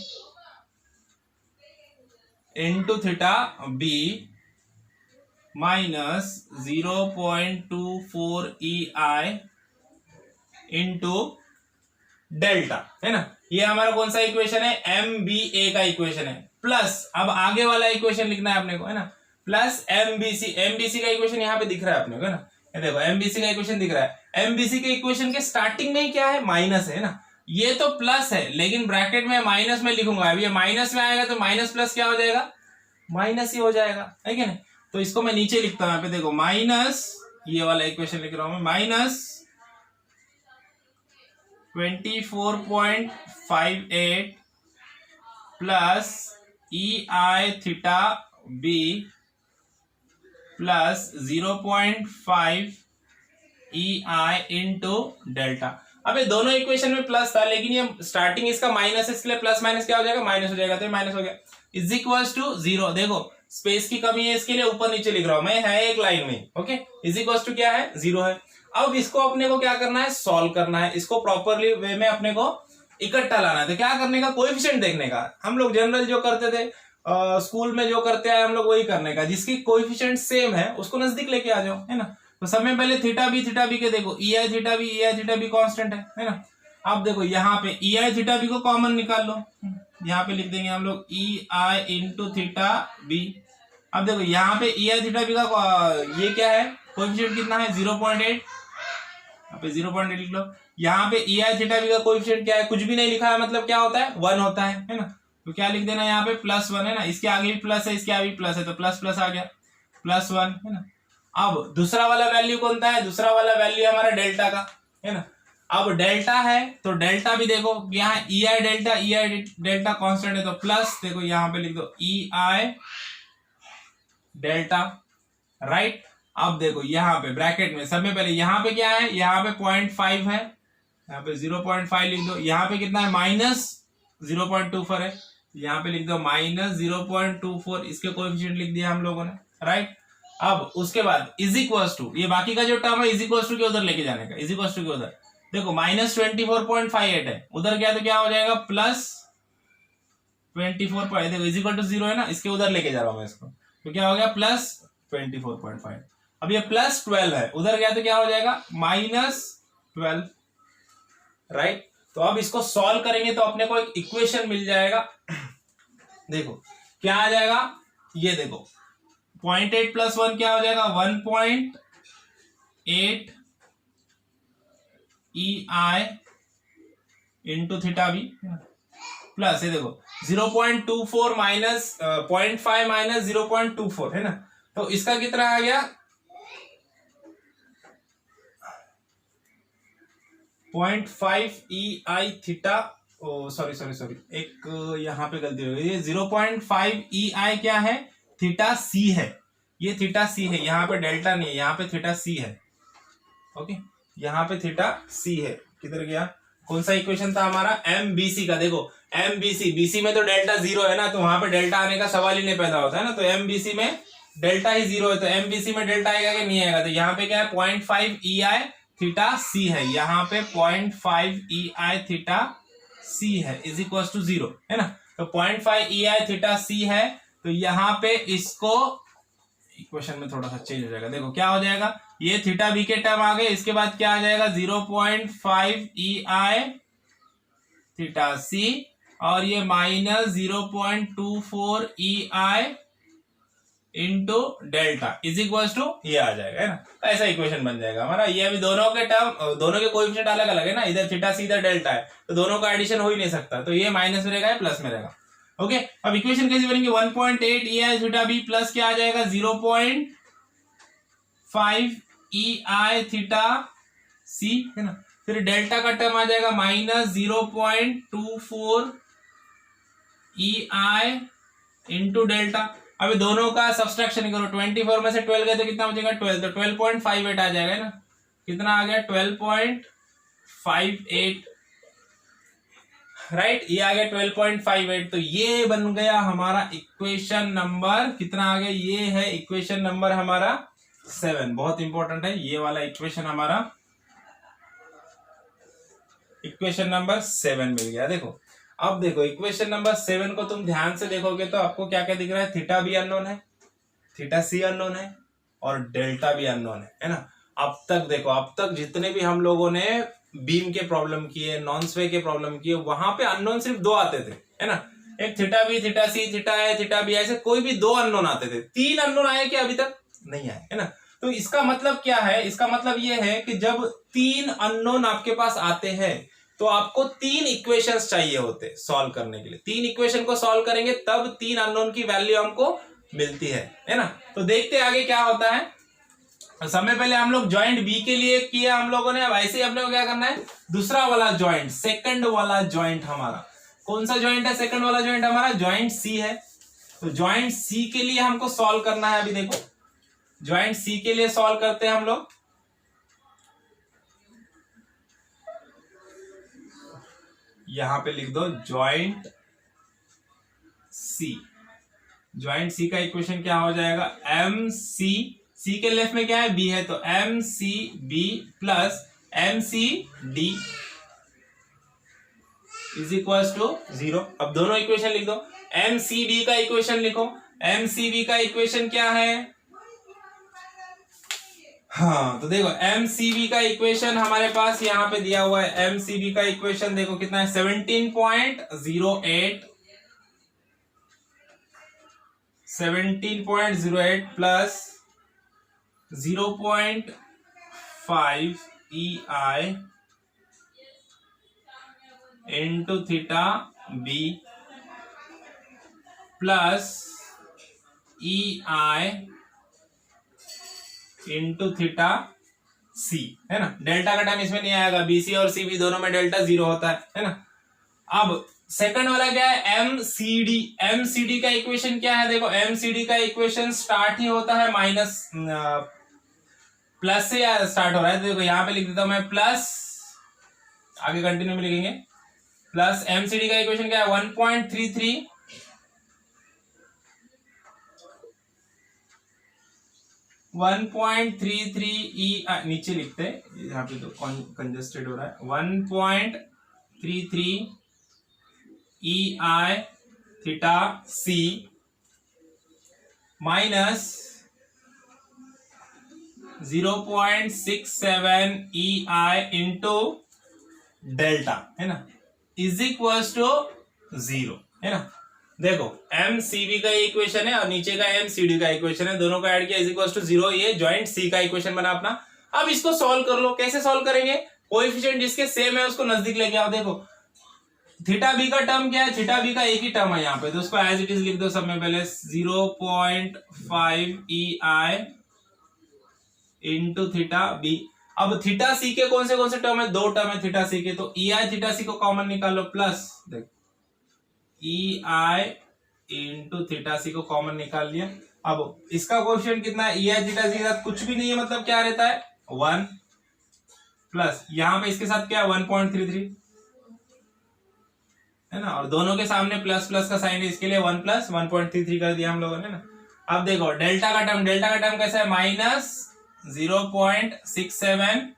into theta B minus 0.24 EI into delta, है ना। ये हमारा कौन सा इक्वेशन है? एम बी ए का इक्वेशन है। प्लस अब आगे वाला इक्वेशन लिखना है अपने को, है ना। प्लस एमबीसी, एमबीसी का इक्वेशन यहाँ पे दिख रहा है अपने को, है ना। ये देखो एमबीसी का इक्वेशन दिख रहा है। एमबीसी के इक्वेशन के स्टार्टिंग में ही क्या है? माइनस है ना। ये तो प्लस है, लेकिन ब्रैकेट में माइनस में लिखूंगा। अब ये माइनस में आएगा तो माइनस प्लस क्या हो जाएगा? माइनस ही हो जाएगा, है कि नहीं। तो इसको मैं नीचे लिखता हूं, यहाँ पे देखो माइनस, ये वाला इक्वेशन लिख रहा हूं मैं, minus 24.58 plus EI theta B plus 0.5 EI into delta. अब ये दोनों इक्वेशन में प्लस था, लेकिन ये स्टार्टिंग इसका माइनस है, इसलिए प्लस माइनस क्या हो जाएगा? माइनस हो जाएगा, तो माइनस हो गया। Is equal to 0। देखो स्पेस की कमी है, इसके लिए ऊपर नीचे लिख रहा हूं मैं, है एक लाइन में, ओके। इज इक्वल टू क्या है? 0 है। अब इसको अपने को क्या करना है? सॉल्व करना है। इसको प्रॉपरली वे में अपने को इकट्ठा लाना है। तो क्या करने का? कोएफिशिएंट देखने का। हम लोग जनरल जो करते थे स्कूल में, जो करते आए हम लोग, वही करने का। जिसकी कोएफिशिएंट सेम है उसको नजदीक लेके आ जाओ, है ना। तो सबसे पहले थीटा बी के देखो, EI थीटा बी कांस्टेंट है ना। अब देखो यहाँ पे EI थीटा बी को कॉमन निकाल लो, यहाँ पे लिख देंगे हम लोग EI इंटू थीटा बी। अब देखो यहाँ पे EI थीटा बी का ये क्या है? कोएफिशिएंट कितना है? 0.8, यहाँ पे 0.8 लिख लो। यहाँ पे EI थीटा बी का कोएफिशिएंट क्या है? कुछ भी नहीं लिखा है, मतलब क्या होता है? 1 होता है ना। तो क्या लिख देना यहाँ पे? +1, है ना। इसके आगे भी प्लस है, इसके आगे भी प्लस है, तो प्लस प्लस आ गया, +1, है ना। अब दूसरा वाला वैल्यू कौन सा है? दूसरा वाला वैल्यू हमारा डेल्टा का, है ना। अब डेल्टा है तो डेल्टा भी देखो, यहाँ EI डेल्टा कांस्टेंट है, तो प्लस देखो यहाँ पे लिख दो EI डेल्टा, राइट। अब देखो यहाँ पे ब्रैकेट में सबसे पहले यहाँ पे क्या है? यहाँ पे 0.5 है, यहाँ पे 0.5 लिख दो। यहाँ पे कितना है? माइनस 0.24 है, यहाँ पे लिख दो माइनस 0.24। इसके कोएफिशिएंट लिख दिया हम लोगों ने, राइट। अब उसके बाद इज इक्वल टू, ये बाकी का जो टर्म है इज इक्वल टू के उधर लेके जाने का, इज इक्वल टू के उधर। देखो माइनस 24.58 है, उधर क्या, तो क्या हो जाएगा? प्लस 24, देखो इज इक्वल टू 0 है ना, इसके उधर लेके जा रहा हूं मैं इसको, तो क्या हो गया? प्लस 24.5। अब ये प्लस 12 है, उधर गया तो क्या हो जाएगा? Minus 12, right. तो अब इसको सॉल्व करेंगे तो अपने को एक इक्वेशन मिल जाएगा। देखो क्या आ जाएगा, ये देखो 0.8 प्लस 1 क्या हो जाएगा 1.8 EI into theta B plus ये देखो 0.24 माइनस 0.5 माइनस 0.24 है ना, तो इसका कितना आ गया 0.5 EI थीटा, सॉरी एक यहाँ पे गलती हो गई, ये 0.5 EI क्या है थीटा सी है, ये थीटा सी है, यहाँ पे डेल्टा नहीं है, यहाँ पे थीटा सी है। ओके, यहाँ पे थीटा सी है, किधर गया, कौन सा इक्वेशन था हमारा MBC का, देखो MBC, BC में तो डेल्टा 0 है ना, तो वहां पे डेल्टा आने का सवाल ही नहीं पैदा होता है ना, तो MBC में डेल्टा ही 0 है, तो MBC में डेल्टा आएगा कि नहीं आएगा, तो यहाँ पे क्या है 0.5 EI थीटा सी है, यहाँ पे 0.5 EI थीटा सी है इज इक्वल टू 0 है ना, तो 0.5 EI थीटा सी है, तो यहाँ पे इसको इक्वेशन में थोड़ा सा चेंज हो जाएगा, देखो क्या हो जाएगा, ये थीटा बी के टर्म आ गए, इसके बाद क्या आ जाएगा 0.5 EI थीटा सी और ये minus 0.24 EI into delta is equal to ये आ जाएगा है ना, तो ऐसा इक्वेशन बन जाएगा हमारा। ये अभी दोनों के टर्म, दोनों के कोएफिशिएंट अलग अलग है ना, इधर थीटा सी इधर डेल्टा है, तो दोनों का एडिशन हो ही नहीं सकता, तो ये माइनस में रहेगा प्लस में रहेगा। ओके, अब इक्वेशन कैसे बनेंगे 1.8 EI थीटा बी प्लस क्या आ जाएगा 0.5 EI थीटा सी है ना, फिर डेल्टा का टर्म आ जाएगा माइनस 0.24 EI इंटू डेल्टा। अभी दोनों का सब्सट्रैक्शन करो, 24 में से 12 गए तो कितना बचेगा 12, तो 12.58 आ जाएगा ना, कितना आ गया 12.58 राइट, ये आ गया 12.58, तो ये बन गया हमारा इक्वेशन नंबर कितना आ गया, ये है इक्वेशन नंबर हमारा 7, बहुत इंपॉर्टेंट है ये वाला इक्वेशन, हमारा इक्वेशन नंबर 7 मिल गया। देखो अब देखो इक्वेशन नंबर 7 को तुम ध्यान से देखोगे तो आपको क्या क्या दिख रहा है, थीटा भी अननोन है, थीटा सी अननोन है और डेल्टा भी अननोन है ना। अब तक देखो, अब तक जितने भी हम लोगों ने बीम के प्रॉब्लम किए, नॉन स्वे के प्रॉब्लम किए, वहां पे अननोन सिर्फ 2 आते थे है ना, एक थीटा बी, थीटा सी, थीटा ए, थीटा बी, ऐसे कोई भी 2 अननोन आते थे, 3 अननोन आए कि अभी तक नहीं आए है ना। तो इसका मतलब क्या है, इसका मतलब ये है कि जब 3 अननोन आपके पास आते हैं तो आपको 3 इक्वेशंस चाहिए होते सॉल्व करने के लिए, 3 इक्वेशन को सॉल्व करेंगे तब 3 अननोन की वैल्यू हमको मिलती है ना। तो देखते आगे क्या होता है। समय पहले हम लोग जॉइंट बी के लिए किया हम लोगों ने, अब ऐसे ही अपने को क्या करना है, दूसरा वाला जॉइंट, सेकंड वाला जॉइंट हमारा कौन सा जॉइंट है, सेकंड वाला जॉइंट हमारा जॉइंट सी है, तो जॉइंट सी के लिए हमको सॉल्व करना है। अभी देखो जॉइंट सी के लिए सॉल्व करते हैं हम लोग, यहां पे लिख दो जॉइंट सी, जॉइंट सी का इक्वेशन क्या हो जाएगा एम सी, सी के लेफ्ट में क्या है बी है, तो M C B plus M C D is equal to 0। अब दोनों इक्वेशन लिख दो, एम सी बी का इक्वेशन लिखो, एम सी बी का इक्वेशन क्या है, हाँ तो देखो MCB का इक्वेशन हमारे पास यहाँ पे दिया हुआ है, MCB का इक्वेशन देखो कितना है 17.08 plus 0.5 EI into theta B plus EI into theta C है ना, डेल्टा का टाइम इसमें नहीं आएगा, बीसी और सीबी दोनों में डेल्टा 0 होता है ना। अब सेकंड वाला क्या है एमसीडी, एमसीडी का इक्वेशन क्या है, देखो एमसीडी का इक्वेशन स्टार्ट ही होता है माइनस प्लस से स्टार्ट हो रहा है, तो देखो यहां पे लिख देता हूं मैं प्लस, आगे कंटिन्यू में लिखेंगे प्लस, एमसीडी का इक्वेशन क्या है 1.33 E नीचे लिखते हैं, यहाँ पे तो कंजस्टेड हो रहा है, 1.33 EI theta C minus 0.67 EI into delta है ना, इज इक्वल टू 0 है ना। देखो एम सी बी का इक्वेशन है और नीचे का एम सी डी का इक्वेशन है, दोनों को ऐड किया इज इक्वल टू 0, ये ज्वाइंट सी का इक्वेशन बना अपना। अब इसको सॉल्व कर लो, कैसे सॉल्व करेंगे, कोएफिशिएंट जिसके सेम है उसको नजदीक लेके आओ। देखो थीटा बी का टर्म क्या है, थीटा बी का एक ही टर्म है यहाँ पे, तो उसको एज इट इज लिख दो सब में पहले 0.5 EI इंटू थीटा बी। अब थीटा सी के कौन से टर्म है, दो टर्म है थीटा सी के, तो EI थीटा सी को कॉमन निकालो प्लस देख EI इंटू थीटा सी को कॉमन निकाल लिया। अब इसका कोएफिशिएंट कितना है, EI थीटा सी के साथ कुछ भी नहीं है, मतलब क्या रहता है 1 प्लस यहां पे इसके साथ क्या है 1.33 है ना, और दोनों के सामने प्लस प्लस का साइन है, इसके लिए 1 प्लस 1.33 कर दिया हम लोगों ने ना। अब देखो डेल्टा का टर्म कैसा है, माइनस 0.67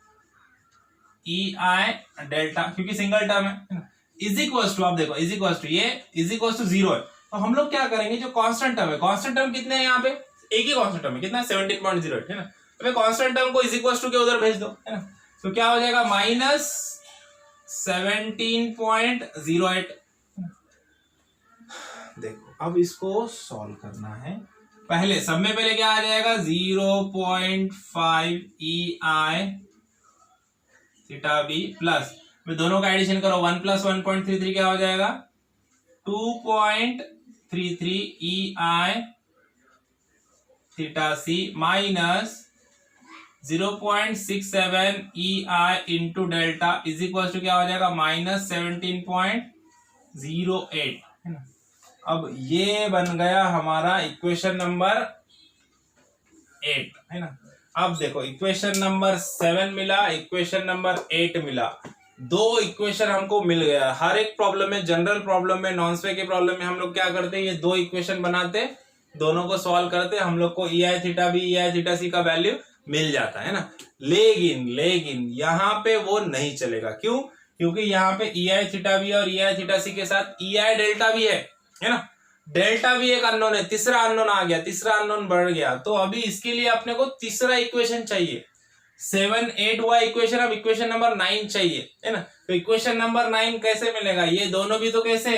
EI डेल्टा, क्योंकि सिंगल टर्म है, इज इक्वल टू, आप देखो इज इक्वल टू, ये इज इक्वल टू 0 है, तो हम लोग क्या करेंगे, जो कांस्टेंट टर्म है, कांस्टेंट टर्म कितने हैं यहाँ पे, एक ही कांस्टेंट टर्म है, कितना 17.08 है ना, तो कांस्टेंट टर्म को इज इक्वल टू के उधर भेज दो है ना, तो क्या हो जाएगा माइनस 17.08। देखो अब इसको सॉल्व करना है, पहले सब में पहले क्या आ जाएगा 0.5 EI थीटा बी प्लस में दोनों का एडिशन करो 1 प्लस 1.33 क्या हो जाएगा 2.33 EI theta C minus 0.67 EI into delta is equal to क्या हो जाएगा माइनस 17.08 है ना। अब ये बन गया हमारा इक्वेशन नंबर 8 है ना। अब देखो इक्वेशन नंबर 7 मिला, इक्वेशन नंबर 8 मिला, दो इक्वेशन हमको मिल गया। हर एक प्रॉब्लम में, जनरल प्रॉब्लम में, नॉन स्पेक के प्रॉब्लम में हम लोग क्या करते हैं, ये दो इक्वेशन बनाते, दोनों को सॉल्व करते, हम लोग को EI theta B EI theta C का वैल्यू मिल जाता है ना। लेकिन यहाँ पे वो नहीं चलेगा, क्यों, क्योंकि यहाँ पे EI थीटा बी और EI थीटा सी के साथ EI डेल्टा भी है ना। डेल्टा भी एक अननोन है, तीसरा अननोन आ गया, तीसरा अननोन बढ़ गया, तो अभी इसके लिए अपने को तीसरा इक्वेशन चाहिए। 7 8 हुआ इक्वेशन, अब इक्वेशन नंबर 9 चाहिए है ना। तो इक्वेशन नंबर 9 कैसे मिलेगा, ये दोनों भी तो कैसे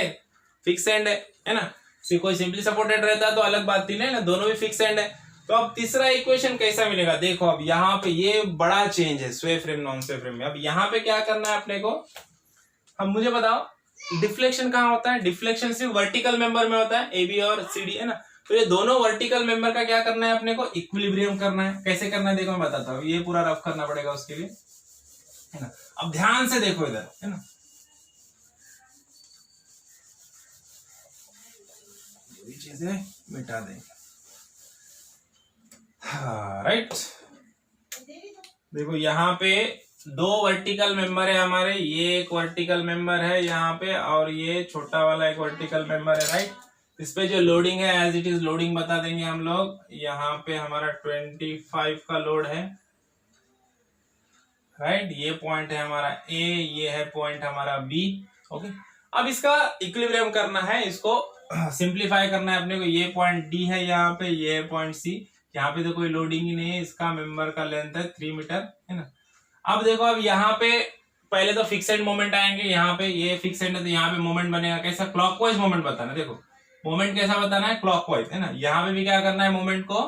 फिक्स एंड है ना। कोई सिंपली सपोर्टेड रहता तो अलग बात थी ना, दोनों भी फिक्स एंड है। तो अब तीसरा इक्वेशन कैसा मिलेगा, देखो अब यहाँ पे ये बड़ा चेंज है स्वे फ्रेम नॉन स्वे फ्रेम में। अब यहाँ पे क्या करना है अपने को, अब मुझे बताओ डिफ्लेक्शन कहाँ होता है, डिफ्लेक्शन सिर्फ वर्टिकल मेंबर में होता है, AB और CD है ना। तो ये दोनों वर्टिकल मेंबर का क्या करना है अपने को, इक्विलिब्रियम करना है। कैसे करना है देखो मैं बताता हूँ, ये पूरा रफ करना पड़ेगा उसके लिए है ना। अब ध्यान से देखो इधर है ना, ये चीजें मिटा देंगे, हाँ राइट। देखो यहाँ पे दो वर्टिकल मेंबर है हमारे, ये एक वर्टिकल मेंबर है यहाँ पे और ये छोटा वाला एक वर्टिकल मेंबर है राइट। इस पे जो लोडिंग है एज इट इज लोडिंग बता देंगे हम लोग। यहाँ पे हमारा 25 का लोड है राइट, ये पॉइंट है हमारा A, ये है पॉइंट हमारा B। ओके, अब इसका इक्विलिब्रियम करना है, इसको सिंप्लीफाई करना है अपने को। ये पॉइंट D है यहाँ पे, ये है पॉइंट C। यहाँ पे तो कोई लोडिंग ही नहीं है, इसका मेंबर का लेंथ है 3 मीटर है ना। अब देखो अब यहाँ पे पहले तो फिक्सेड मोमेंट आएंगे, यहाँ पे ये फिक्सेड है तो यहाँ पे मोमेंट बनेगा कैसा, क्लॉकवाइज मोमेंट बताना। देखो मोमेंट कैसा बताना है, क्लॉकवाइज है ना। यहाँ पे भी क्या करना है, मोमेंट को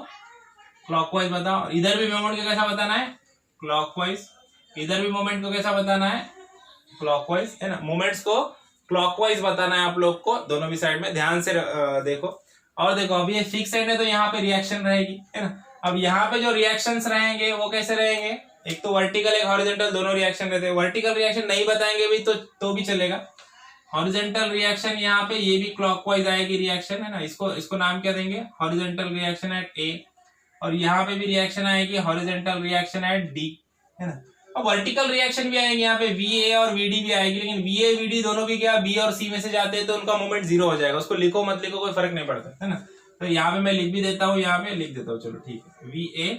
क्लॉकवाइज बताओ। इधर भी मोमेंट को कैसा बताना है, क्लॉकवाइज। इधर भी मोमेंट को कैसा बताना है, क्लॉकवाइज है ना। मोमेंट्स को क्लॉकवाइज बताना है आप लोग को, दोनों भी साइड में ध्यान से देखो। और देखो अभी ये फिक्स एंड है तो यहाँ पे रिएक्शन रहेगी है ना। अब यहाँ पे जो रिएक्शंस रहेंगे वो कैसे रहेंगे, एक तो वर्टिकल एक हॉरिजॉन्टल, दोनों रिएक्शन रहते हैं। वर्टिकल रिएक्शन नहीं बताएंगे भी तो भी चलेगा। हॉरिजॉन्टल रिएक्शन यहाँ पे ये भी क्लॉकवाइज आएगी रिएक्शन है ना। इसको नाम क्या देंगे, हॉरिजॉन्टल रिएक्शन एट A। और यहाँ पे भी रिएक्शन आएगी हॉरिजॉन्टल रिएक्शन एट D है ना। अब वर्टिकल रिएक्शन भी आएंगे यहाँ पे VA और VD भी आएगी, लेकिन VA VD दोनों भी क्या B और C में से जाते हैं तो उनका मोमेंट 0 हो जाएगा। उसको लिखो मत लिखो कोई फर्क नहीं पड़ता है ना। तो यहाँ पे मैं लिख भी देता हूँ, यहाँ पे लिख देता हूँ, चलो ठीक है VA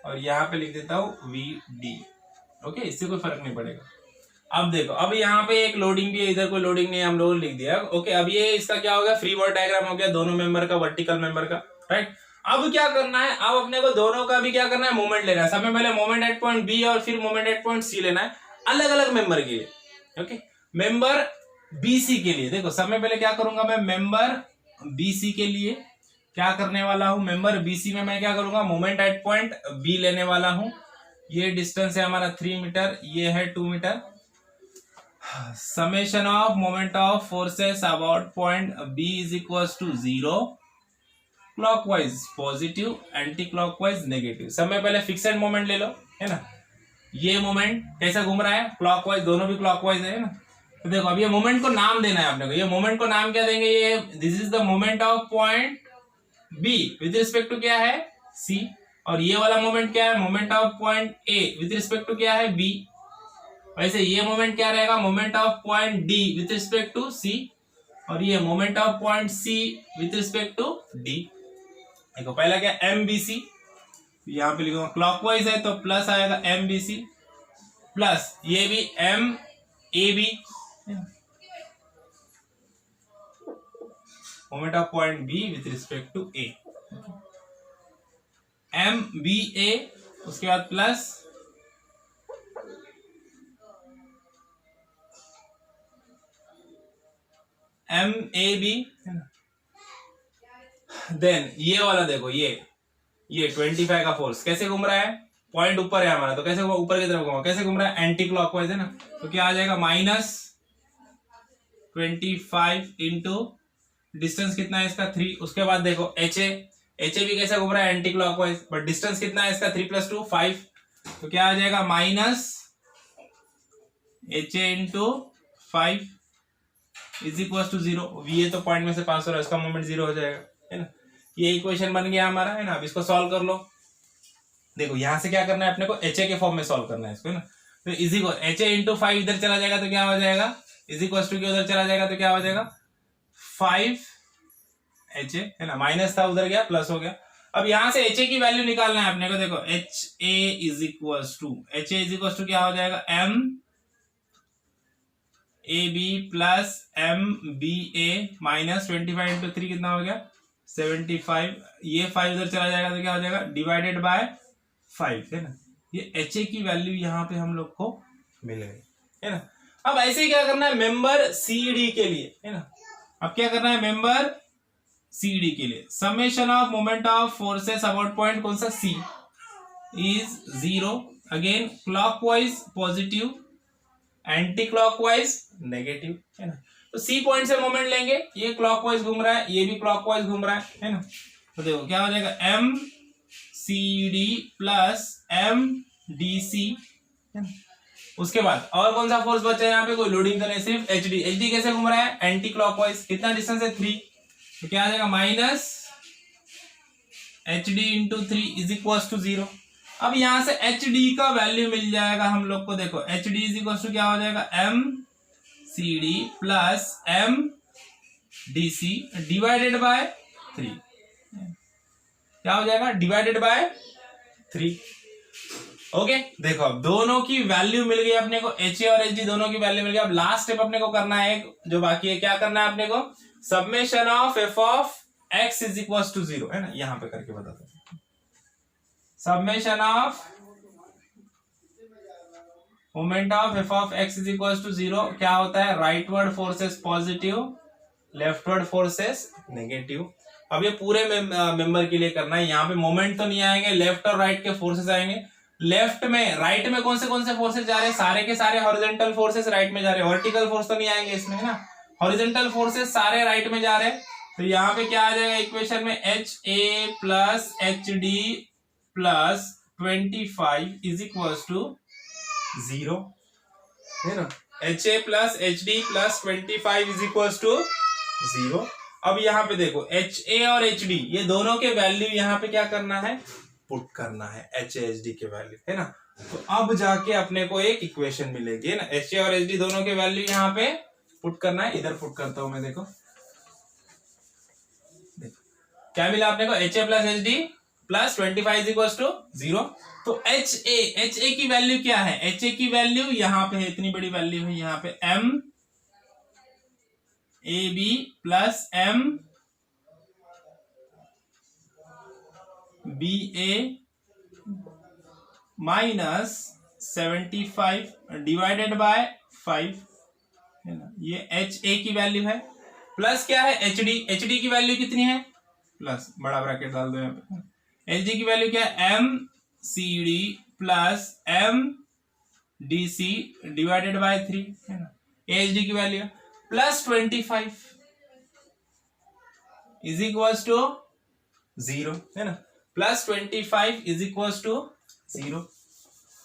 और यहाँ पे लिख देता हूँ VD। ओके, इससे कोई फर्क नहीं पड़ेगा। अब देखो अब यहाँ पे एक लोडिंग भी है, इधर कोई लोडिंग नहीं है, हम लोगों ने लिख दिया। ओके, अब ये इसका क्या हो गया, फ्री बॉडी डायग्राम हो गया दोनों मेंबर का, वर्टिकल मेंबर का राइट। अब क्या करना है, अब अपने को दोनों का भी क्या करना है, मोमेंट लेना है। सबसे पहले मोमेंट एट पॉइंट B और फिर मोमेंट एट पॉइंट C लेना है, अलग अलग मेंबर के लिए। ओके, मेंबर BC के लिए देखो सबसे पहले क्या करूंगा मैं, मेंबर BC के लिए क्या करने वाला हूं, मेंबर BC में मैं क्या करूंगा, मोमेंट एट पॉइंट B लेने वाला हूं। ये डिस्टेंस है हमारा 3 मीटर, ये है 2 metre. Summation of moment of forces about point B is equal to 0, clockwise positive, anti clockwise negative. सब में पहले फिक्सेड मोमेंट ले लो, है ना। ये मोमेंट कैसा घूम रहा है, क्लॉकवाइज, दोनों भी क्लॉकवाइज है ना। तो देखो अब ये मोमेंट को नाम देना है आपने को। ये मोमेंट को नाम क्या देंगे, ये this is the moment of point B with respect to क्या है, C। और ये वाला मोमेंट क्या है, moment of point A with respect to क्या है, B। वैसे ये मोमेंट क्या रहेगा, moment of point D with respect to C। और ये moment of point C with respect to D। देखो पहला क्या, MBC, यहाँ पे लिखूंगा क्लॉकवाइज है तो प्लस आएगा MBC, प्लस ये भी MAB, moment of point B with respect to A, MBA, उसके बाद प्लस MAB, देन ये वाला देखो, ये 25 का फोर्स कैसे घूम रहा है, पॉइंट ऊपर है हमारा तो कैसे ऊपर की तरफ घूमा, कैसे घूम रहा है, एंटी क्लॉकवाइज है ना। तो क्या आ जाएगा, -25 इंटू डिस्टेंस कितना है इसका 3। उसके बाद देखो HA भी कैसे घूम रहा है, एंटी क्लॉकवाइज, बट डिस्टेंस कितना है इसका 3 + 2 5। तो क्या आ जाएगा, -HA into 5 is equal to 0। VA तो पॉइंट में से पास हो रहा है, इसका मोमेंट 0 हो जाएगा, है ना। ये इक्वेशन बन गया हमारा, है ना। अब इसको सॉल्व कर लो। देखो यहां से क्या करना है अपने को, HA के फॉर्म में सॉल्व करना है इसको, है ना। तो इज इक्वल HA इंटू 5 इधर चला जाएगा तो क्या हो जाएगा, इज इक्वल टू उधर चला जाएगा तो क्या हो जाएगा 5HA, है ना। माइनस था उधर गया, प्लस हो गया। अब यहां से HA की वैल्यू निकालना है अपने को। देखो HA इज इक्वल टू क्या हो जाएगा, MAB plus MBA minus 25 into 3 कितना हो गया 75। ये 5 उधर चला जाएगा तो क्या हो जाएगा, डिवाइडेड बाय 5, है ना। ये HA की वैल्यू यहाँ पे हम लोग को मिल गई, है ना। अब ऐसे ही क्या करना है मेंबर CD के लिए, है ना। अब क्या करना है मेंबर CD के लिए, summation of moment of forces about point कौन सा, C is 0, again clockwise positive, anti clockwise negative, है ना। तो C पॉइंट से मोमेंट लेंगे, ये क्लॉकवाइज घूम रहा है, ये भी क्लॉकवाइज घूम रहा है ना। तो देखो क्या हो जाएगा, MCD प्लस MDC, है ना। उसके बाद और कौन सा फोर्स बचा है यहाँ पे, कोई लोडिंग तो नहीं, सिर्फ HD कैसे घूम रहा है, एंटी क्लॉकवाइज। कितना डिस्टेंस है 3, तो क्या आ जाएगा -HD into 3 is equal to 0। अब यहां से HD का वैल्यू मिल जाएगा हम लोग को। देखो HD इज इक्वल टू क्या हो जाएगा, MCD plus MDC divided by 3, क्या हो जाएगा, डिवाइडेड बाय 3। ओके देखो अब दोनों की वैल्यू मिल गई अपने को, HA और HD दोनों की वैल्यू मिल गई। अब लास्ट स्टेप अपने को करना है, जो बाकी है क्या करना है अपने को, summation of f of x is equal to 0, है ना। यहां पे करके बताता हूं, summation of moment of f of x is equal to 0 क्या होता है, rightward forces positive, leftward forces negative. अब ये पूरे मेंबर के लिए करना है। यहाँ पे मोमेंट तो नहीं आएंगे, लेफ्ट और राइट के फोर्सेस आएंगे। लेफ्ट में राइट में कौन से फोर्सेस जा रहे हैं, सारे के सारे हॉरिजॉन्टल फोर्सेस राइट में जा रहे हैं, वर्टिकल फोर्स तो नहीं आएंगे इसमें, है ना। हॉरिजॉन्टल फोर्सेस सारे राइट में जा रहे हैं। तो यहाँ पे क्या आ जाएगा इक्वेशन में, HA plus HD plus 25 is equal to 0, है ना। HA plus HD plus 25 is equal to 0। अब यहाँ पे देखो HA और HD ये दोनों के वैल्यू यहाँ पे क्या करना है, पुट करना है, HA HD के वैल्यू, है ना। तो अब जाके अपने को एक इक्वेशन मिलेगी, है ना। HA और HD दोनों के वैल्यू यहाँ पे पुट करना है। इधर पुट करता हूं मैं, देखो क्या मिला अपने को, HA plus HD plus 25 is equal to 0। तो HA की वैल्यू क्या है, HA की वैल्यू यहाँ पे है, इतनी बड़ी वैल्यू है यहाँ पे, MAB plus MBA minus 75 divided by 5, है ना। ये HA की वैल्यू है। प्लस क्या है एच डी की वैल्यू कितनी है प्लस, बड़ा ब्रैकेट डाल दो यहाँ पे, एच डी की वैल्यू क्या है M C D plus M D C divided by 3 है ना, एच डी की value plus 25 is equals to 0 है ना, plus 25 is equals to 0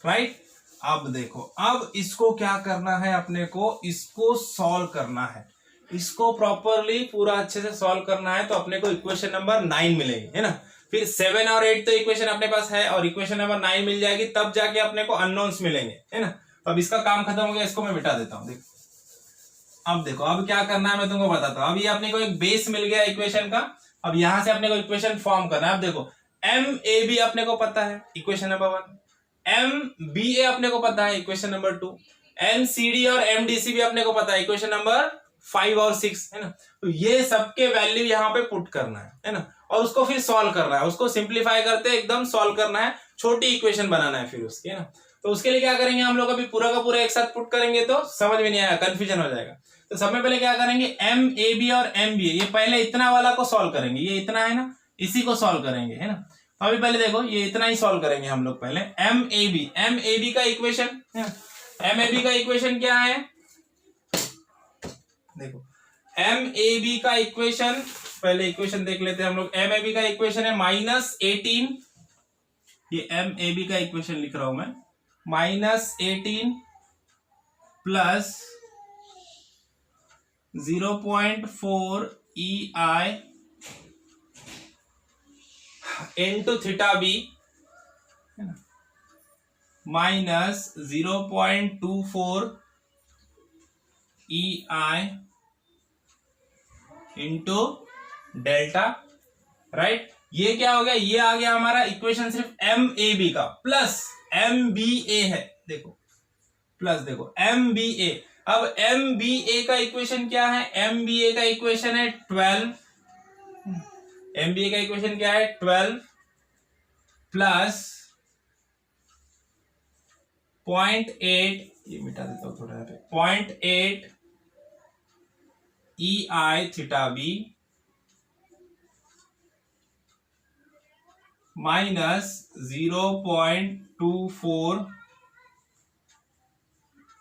right. अब देखो, अब इसको क्या करना है अपने को, इसको सॉल्व करना है, इसको प्रॉपरली पूरा अच्छे से सॉल्व करना है। तो अपने को इक्वेशन नंबर 9 मिलेगी है ना, फिर 7 और 8 तो इक्वेशन अपने पास है और इक्वेशन नंबर 9 मिल जाएगी, तब जाके अपने को अननोन्स मिलेंगे है ना। तो अब इसका काम खत्म हो गया, इसको मैं मिटा देता हूं। अब देखो अब क्या करना है मैं तुमको बताता हूं। अब ये अपने को एक बेस मिल गया इक्वेशन का, अब यहां से अपने को इक्वेशन फॉर्म करना है। अब देखो एम ए बी अपने को पता है equation number 1, M B A अपने को पता है equation number 2, M C D और एम डी सी भी अपने को पता है इक्वेशन नंबर 5 और 6 है ना। तो ये सबके वैल्यू यहाँ पे पुट करना है ना, और उसको फिर सॉल्व करना है, उसको सिंप्लीफाई करते एकदम सॉल्व करना है, छोटी इक्वेशन बनाना है फिर उसकी है ना। तो उसके लिए क्या करेंगे हम लोग, अभी पूरा का पूरा एक साथ पुट करेंगे तो समझ में नहीं आएगा, कंफ्यूजन हो जाएगा। तो सबसे पहले क्या करेंगे, एम ए बी और एम बी ए, ये पहले इतना वाला को सॉल्व करेंगे, ये इतना है ना, इसी को सॉल्व करेंगे है ना। तो अभी पहले देखो ये इतना ही सॉल्व करेंगे हम लोग पहले। एम ए बी का इक्वेशन है, एम ए बी का इक्वेशन क्या है, देखो एम ए बी का इक्वेशन, पहले इक्वेशन देख लेते हैं हम लोग। एम ए बी का इक्वेशन है -18, ये एम ए बी का इक्वेशन लिख रहा हूं मैं, -18 plus 0.4 EI into theta B minus 0.24 EI into delta right. ये क्या हो गया, ये आ गया हमारा इक्वेशन सिर्फ एम ए बी का, प्लस एम बी ए है, देखो प्लस देखो एम बी ए। अब एम बी ए का इक्वेशन क्या है, एम बी ए का इक्वेशन है 12, एम बी ए का इक्वेशन क्या है 12 प्लस 0.8, ये मिटा देता हूं थोड़ा यहाँ पे, 0.8 EI theta B minus 0.24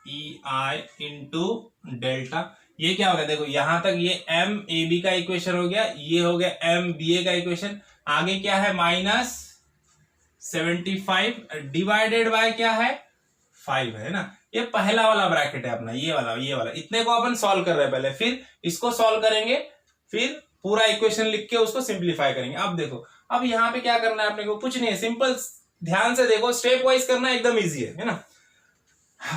EI into delta. ये क्या हो गया, देखो यहां तक ये एम ए बी का इक्वेशन हो गया, ये हो गया एम बी ए का इक्वेशन। आगे क्या है -75 डिवाइडेड बाय क्या है 5 है ना। ये पहला वाला ब्रैकेट है अपना, ये वाला इतने को अपन सॉल्व कर रहे हैं पहले, फिर इसको सॉल्व करेंगे, फिर पूरा इक्वेशन लिख के उसको सिंप्लीफाई करेंगे। अब देखो अब यहाँ पे क्या करना है अपने को, कुछ नहीं है, सिंपल ध्यान से देखो, स्टेप वाइज करना एकदम इजी है ना।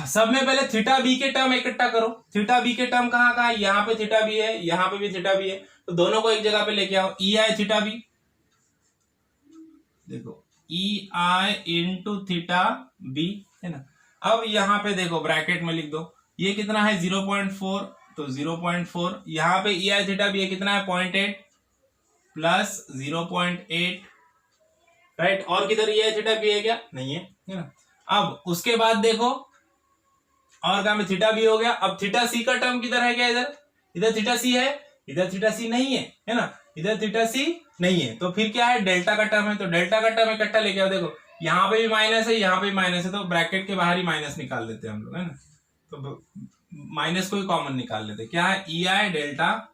सब में पहले थीटा बी के टर्म इकट्ठा करो। थीटा बी के टर्म कहाँ कहाँ, यहाँ पे थीटा बी है, यहाँ पे भी थीटा बी है, तो दोनों को एक जगह पे लेके आओ। ई आई थीटा बी, देखो ई आई इंटू थीटा बी है ना। अब यहाँ पे देखो ब्रैकेट में लिख दो, ये कितना है 0.4, तो 0.4, यहाँ पे ई आई थीटा बी है कितना है 0.8 प्लस 0.8 राइट। और किधर ई आई थीटा बी है क्या, नहीं है ना। अब उसके बाद देखो और कहां में थीटा बी हो गया। अब थीटा सी का टर्म किधर है क्या, इधर थीटा सी है, इधर थीटा सी नहीं है ना, इधर थीटा सी नहीं है, तो फिर क्या है डेल्टा का टर्म है, तो डेल्टा का टर्म इकट्ठा लेके आओ। देखो यहाँ पे भी माइनस है, यहाँ पे भी माइनस है, तो ब्रैकेट के बाहर ही माइनस निकाल देते हैं हम लोग है ना, तो माइनस को ही कॉमन निकाल लेते हैं। क्या है ई आई डेल्टा,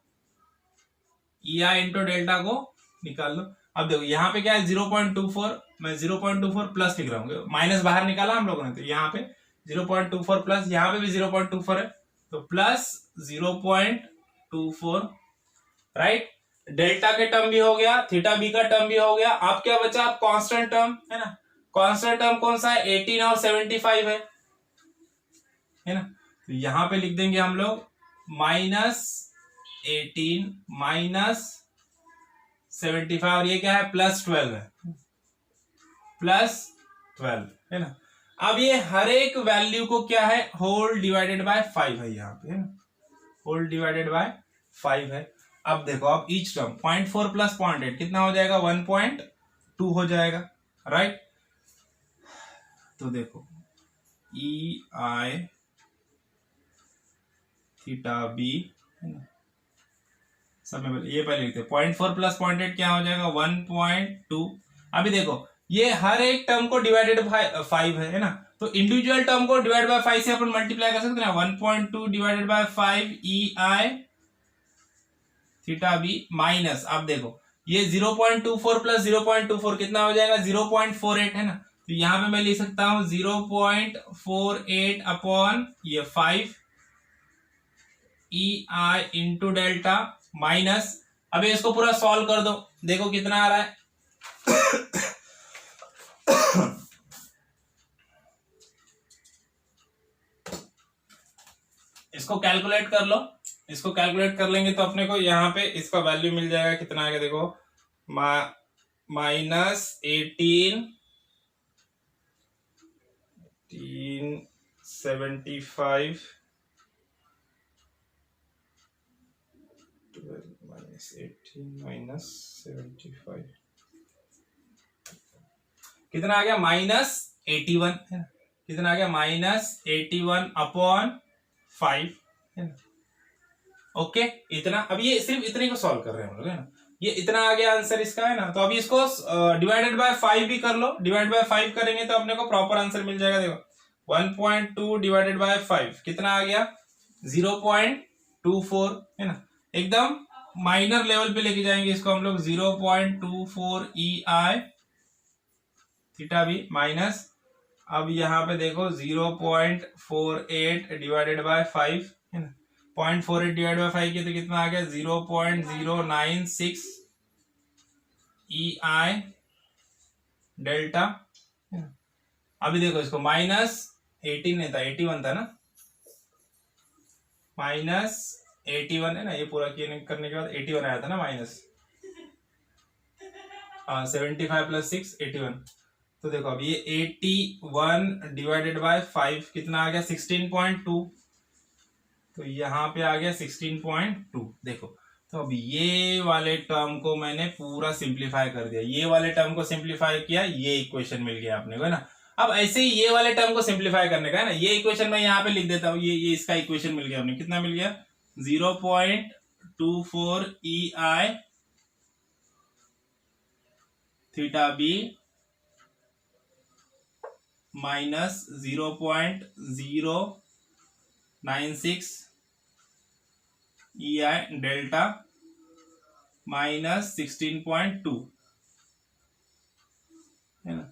ई आई इंटू डेल्टा को निकाल लो। अब देखो यहाँ पे क्या है 0.24, मैं 0.24 प्लस लिख रहा हूँ, माइनस बाहर निकाला हम लोगों ने, तो यहाँ पे 0.24 प्लस, यहाँ पे भी 0.24 है, तो प्लस 0.24 राइट। डेल्टा के टर्म भी हो गया, थीटा बी का टर्म भी हो गया। अब क्या बचा, अब कांस्टेंट टर्म है ना। कांस्टेंट टर्म कौन सा है, 18 और 75 है ना। तो यहां पे लिख देंगे हम लोग -18 -75, और ये क्या है +12 है, +12 है ना। अब ये हर एक वैल्यू को क्या है होल डिवाइडेड बाय 5 है यहाँ पे है ना, होल डिवाइडेड बाय 5 है। अब देखो अब ईच टर्म 0.4 प्लस 0.8 कितना हो जाएगा 1.2 हो जाएगा राइट। तो देखो ई आई थीटा बी है ना सब में ये पहले लिखते हैं 0.4 प्लस 0.8 क्या हो जाएगा 1.2। अभी देखो ये हर एक टर्म को डिवाइडेड बाय 5 है ना, तो इंडिविजुअल टर्म को डिवाइड बाय 5 से अपन मल्टीप्लाई कर सकते हैं ना। 1.2 divided by 5 EI theta B minus, अब देखो ये 0.24 प्लस 0.24 कितना हो जाएगा 0.48 है ना, तो यहां पे मैं लिख सकता हूं 0.48 अपॉन ये 5 EI इंटू डेल्टा माइनस, अब इसको पूरा सॉल्व कर दो, देखो कितना आ रहा है इसको कैलकुलेट कर लो, इसको कैलकुलेट कर लेंगे तो अपने को यहाँ पे इसका वैल्यू मिल जाएगा, कितना आएगा देखो -1875 -18 कितना आ गया -81 है ना, कितना आ गया -81 अपॉन 5 है ना। ओके इतना, अब ये सिर्फ इतने को सॉल्व कर रहे हैं हम लोग है ना, ये इतना आ गया आंसर इसका है ना। तो अभी इसको डिवाइडेड बाय 5 भी कर लो, डिवाइड बाय 5 करेंगे तो अपने को प्रॉपर आंसर मिल जाएगा। देखो 1.2 डिवाइडेड बाय 5 कितना आ गया 0.24 है ना, एकदम माइनर लेवल पे लेके जाएंगे इसको हम लोग 0.24 EI थीटा बी माइनस, अब यहाँ पे देखो 0.48 डिवाइडेड बाय 5 है ना, 0.48 डिवाइड बाय 5 किया तो कितना आ गया 0.096 EI डेल्टा। अभी देखो इसको -18 नहीं था 81 था ना, -81 है ना, ये पूरा करने के बाद 81 आया था ना माइनस 75 प्लस 6 81, तो देखो अब ये 81 डिवाइडेड बाय 5 कितना आ गया 16.2, तो यहाँ पे आ गया 16.2। देखो तो अब ये वाले टर्म को मैंने पूरा सिंप्लीफाई कर दिया, ये वाले टर्म को सिंप्लीफाई किया, ये इक्वेशन मिल गया अपने को है ना। अब ऐसे ही ये वाले टर्म को सिंप्लीफाई करने का है ना, ये इक्वेशन मैं यहाँ पे लिख देता हूँ, ये इसका इक्वेशन मिल गया अपने, कितना मिल गया 0.24 EI theta B minus 0.096 EI delta minus 16.2 है ना,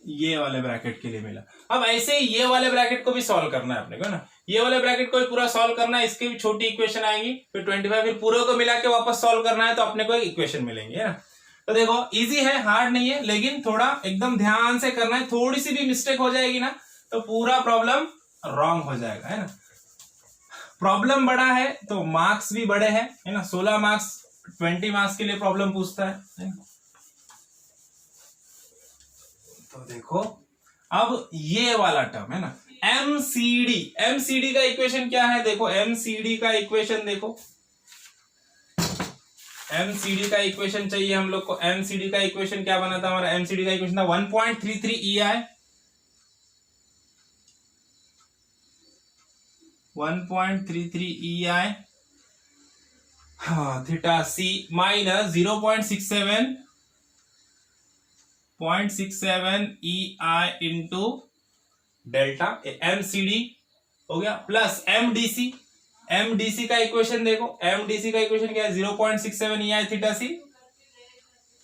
ये वाले ब्रैकेट के लिए मिला। अब ऐसे ही ये वाले ब्रैकेट को भी सॉल्व करना है अपने को ना, ये वाले ब्रैकेट को भी पूरा सॉल्व करना है, इसकी भी छोटी इक्वेशन आएगी, फिर 25 फिर पूरे को मिला के वापस सॉल्व करना है तो अपने को इक्वेशन मिलेंगे है ना। तो देखो इजी है, हार्ड नहीं है, लेकिन थोड़ा एकदम ध्यान से करना है, थोड़ी सी भी मिस्टेक हो जाएगी ना तो पूरा प्रॉब्लम रॉन्ग हो जाएगा है ना। प्रॉब्लम बड़ा है तो मार्क्स भी बड़े हैं है ना, 16 मार्क्स 20 मार्क्स के लिए प्रॉब्लम पूछता है ना? तो देखो अब ये वाला टर्म है ना एमसीडी का इक्वेशन क्या है, देखो एमसीडी का इक्वेशन देखो, एमसीडी का इक्वेशन चाहिए हम लोग को। एमसीडी का इक्वेशन क्या बना था हमारा, एमसीडी का इक्वेशन था 1.33 EI 1.33 EI theta C minus 0.67 EI into delta MCD हो गया, प्लस एमडीसी का इक्वेशन देखो, एमडीसी का इक्वेशन क्या है 0.67 EI theta C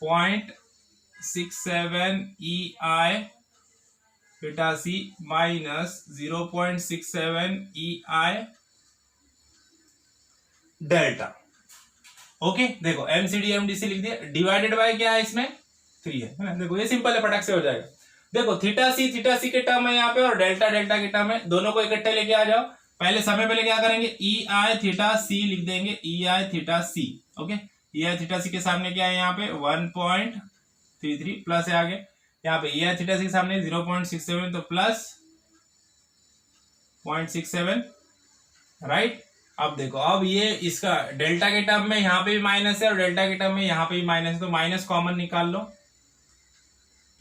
0.67 EI theta C minus 0.67 EI delta. Okay देखो एमसीडी एमडीसी लिख दिया, डिवाइडेड बाय क्या है इसमें 3 है ना, देखो ये सिंपल है, फटाक से हो जाएगा। देखो थीटा सी के टर्म है यहाँ पे और डेल्टा के टर्म है, दोनों को इकट्ठे लेके आ जाओ। पहले समय पहले क्या करेंगे EI थीटा सी लिख देंगे, EI थीटा सी ओके, EI थीटा सी के सामने क्या है यहाँ पे 1.33 प्लस है आगे, यहाँ पे EI थीटा सी के सामने 0.67 तो प्लस 0.67 राइट। अब देखो अब ये इसका डेल्टा के टर्म में यहाँ पे भी माइनस है और डेल्टा के टर्म में यहाँ पे भी माइनस है, तो माइनस कॉमन निकाल लो,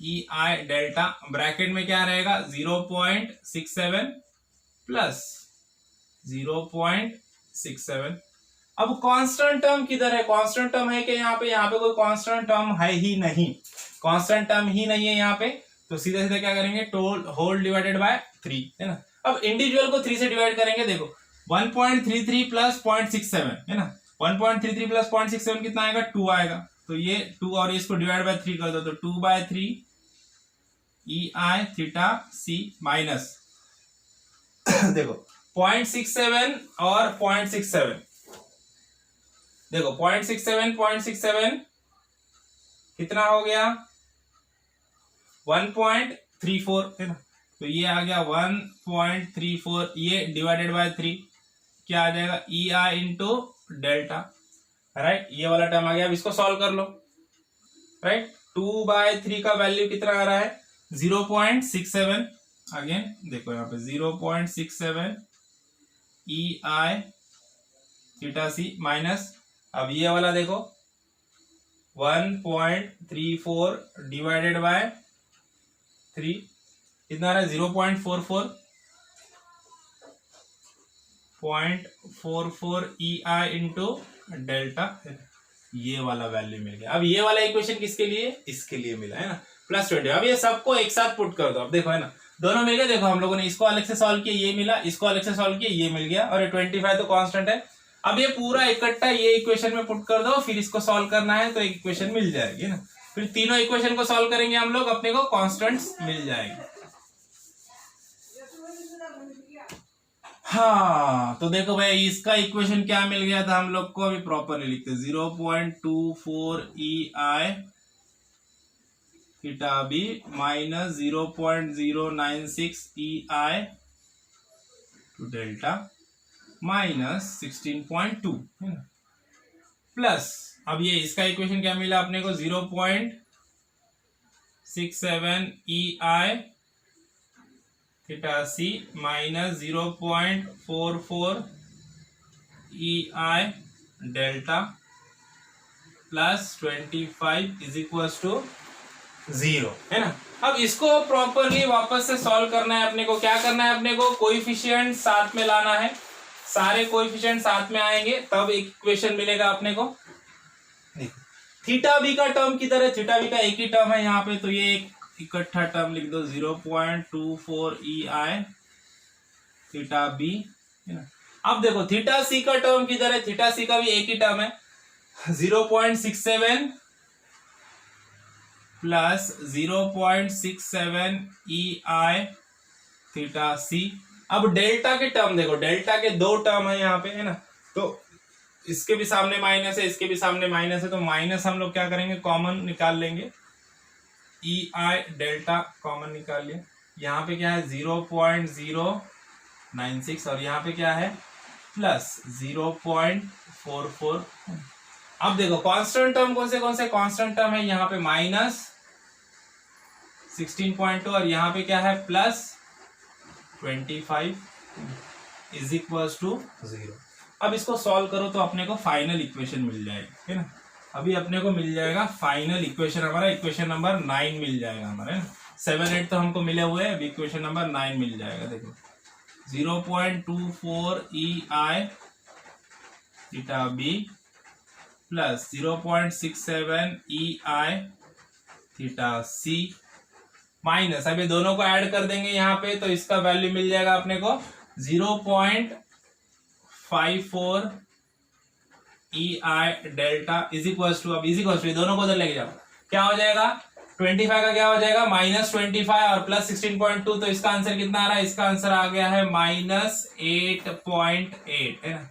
EI डेल्टा ब्रैकेट में क्या रहेगा 0.67 प्लस 0.67। अब कांस्टेंट टर्म किधर है? कांस्टेंट टर्म है कि यहाँ पे कोई कांस्टेंट टर्म है ही नहीं, कांस्टेंट टर्म ही नहीं है यहाँ पे। तो सीधे सीधे क्या करेंगे, होल डिवाइडेड बाय 3 है ना। अब इंडिविजुअल को 3 से डिवाइड करेंगे, देखो 1.33 प्लस 0.67 है ना, 1.33 प्लस 0.67 कितना आएगा, 2 आएगा। तो ये 2 और इसको डिवाइड बाय 3 कर दो तो 2/3 EI थीटा C माइनस देखो 0.67 और 0.67, देखो 0.67 कितना हो गया, 1.34 है ना। तो ये आ गया 1.34, ये डिवाइडेड बाय 3 क्या आ जाएगा, EI इंटू डेल्टा, राइट। ये वाला टर्म आ गया। अब इसको सॉल्व कर लो, राइट। 2/3 का वैल्यू कितना आ रहा है, 0.67। अगेन देखो यहाँ पे 0.67 EI थीटा C माइनस, अब ये वाला देखो 1.34 डिवाइडेड बाय 3 कितना आ रहा है, 0.44 EI इंटू डेल्टा, ये वाला वैल्यू मिल गया। अब ये वाला इक्वेशन किसके लिए, इसके लिए मिला है ना, +20। अब ये सबको एक साथ पुट कर दो, अब देखो है ना, दोनों मिल गए। देखो हम लोगों ने इसको अलग से सॉल्व किया, ये मिला, इसको अलग से सॉल्व किया, ये मिल गया, और ये 25 तो कांस्टेंट है। अब ये पूरा इकट्ठा ये इक्वेशन में पुट कर दो, फिर इसको सॉल्व करना है तो एक इक्वेशन मिल जाएगी ना। फिर तीनों इक्वेशन को सॉल्व करेंगे हम लोग, अपने को कांस्टेंट्स मिल जाएंगे। हाँ तो देखो भाई इसका इक्वेशन क्या मिल गया था हम लोग को, अभी प्रॉपरली लिखते 0.24 EI theta B minus 0.096 EI to delta minus 16.2 है ना, प्लस अब ये इसका इक्वेशन क्या मिला अपने को, 0.67 EI theta C minus 0.44 EI delta plus 25 is equal to 0 है ना। अब इसको प्रॉपरली वापस से सॉल्व करना है अपने को। क्या करना है अपने को, कोएफिशिएंट साथ में लाना है, सारे कोएफिशिएंट साथ में आएंगे तब इक्वेशन मिलेगा अपने को। देखो थीटा बी का टर्म किधर है, थीटा बी का एक ही टर्म है यहाँ पे, तो ये एक इकट्ठा टर्म लिख दो 0.24 EI थीटा बी है ना। अब देखो थीटा सी का टर्म किधर है, थीटा सी का भी एक ही टर्म है, 0.67 प्लस 0.67 EI थीटा सी। अब डेल्टा के टर्म देखो, डेल्टा के दो टर्म है यहाँ पे है ना, तो इसके भी सामने माइनस है, इसके भी सामने माइनस है, तो माइनस हम लोग क्या करेंगे, कॉमन निकाल लेंगे, EI डेल्टा कॉमन निकाल लिया। यहाँ पे क्या है 0.096 और यहाँ पे क्या है प्लस 0.44। अब देखो कांस्टेंट टर्म कौन से कांस्टेंट टर्म है, यहाँ पे माइनस 16.2 और यहाँ पे क्या है प्लस 25 इज इक्वल टू 0। अब इसको सॉल्व करो तो अपने को फाइनल इक्वेशन मिल जाएगी है ना। अभी अपने को मिल जाएगा फाइनल इक्वेशन, हमारा इक्वेशन नंबर 9 मिल जाएगा हमारा है ना। 7 8 तो हमको मिले हुए हैं, अभी इक्वेशन नंबर 9 मिल जाएगा। देखो 0.24 EI theta B plus 0.67 EI theta C minus, अभी दोनों को ऐड कर देंगे यहाँ पे तो इसका वैल्यू मिल जाएगा अपने को 0.54 EI delta is equal to, अब इज इक्वल टू दोनों को उधर लेके जाओ, क्या हो जाएगा 25 का क्या हो जाएगा -25 और प्लस 16.2, तो इसका आंसर कितना आ रहा है, इसका आंसर आ गया है -8.8 है ना।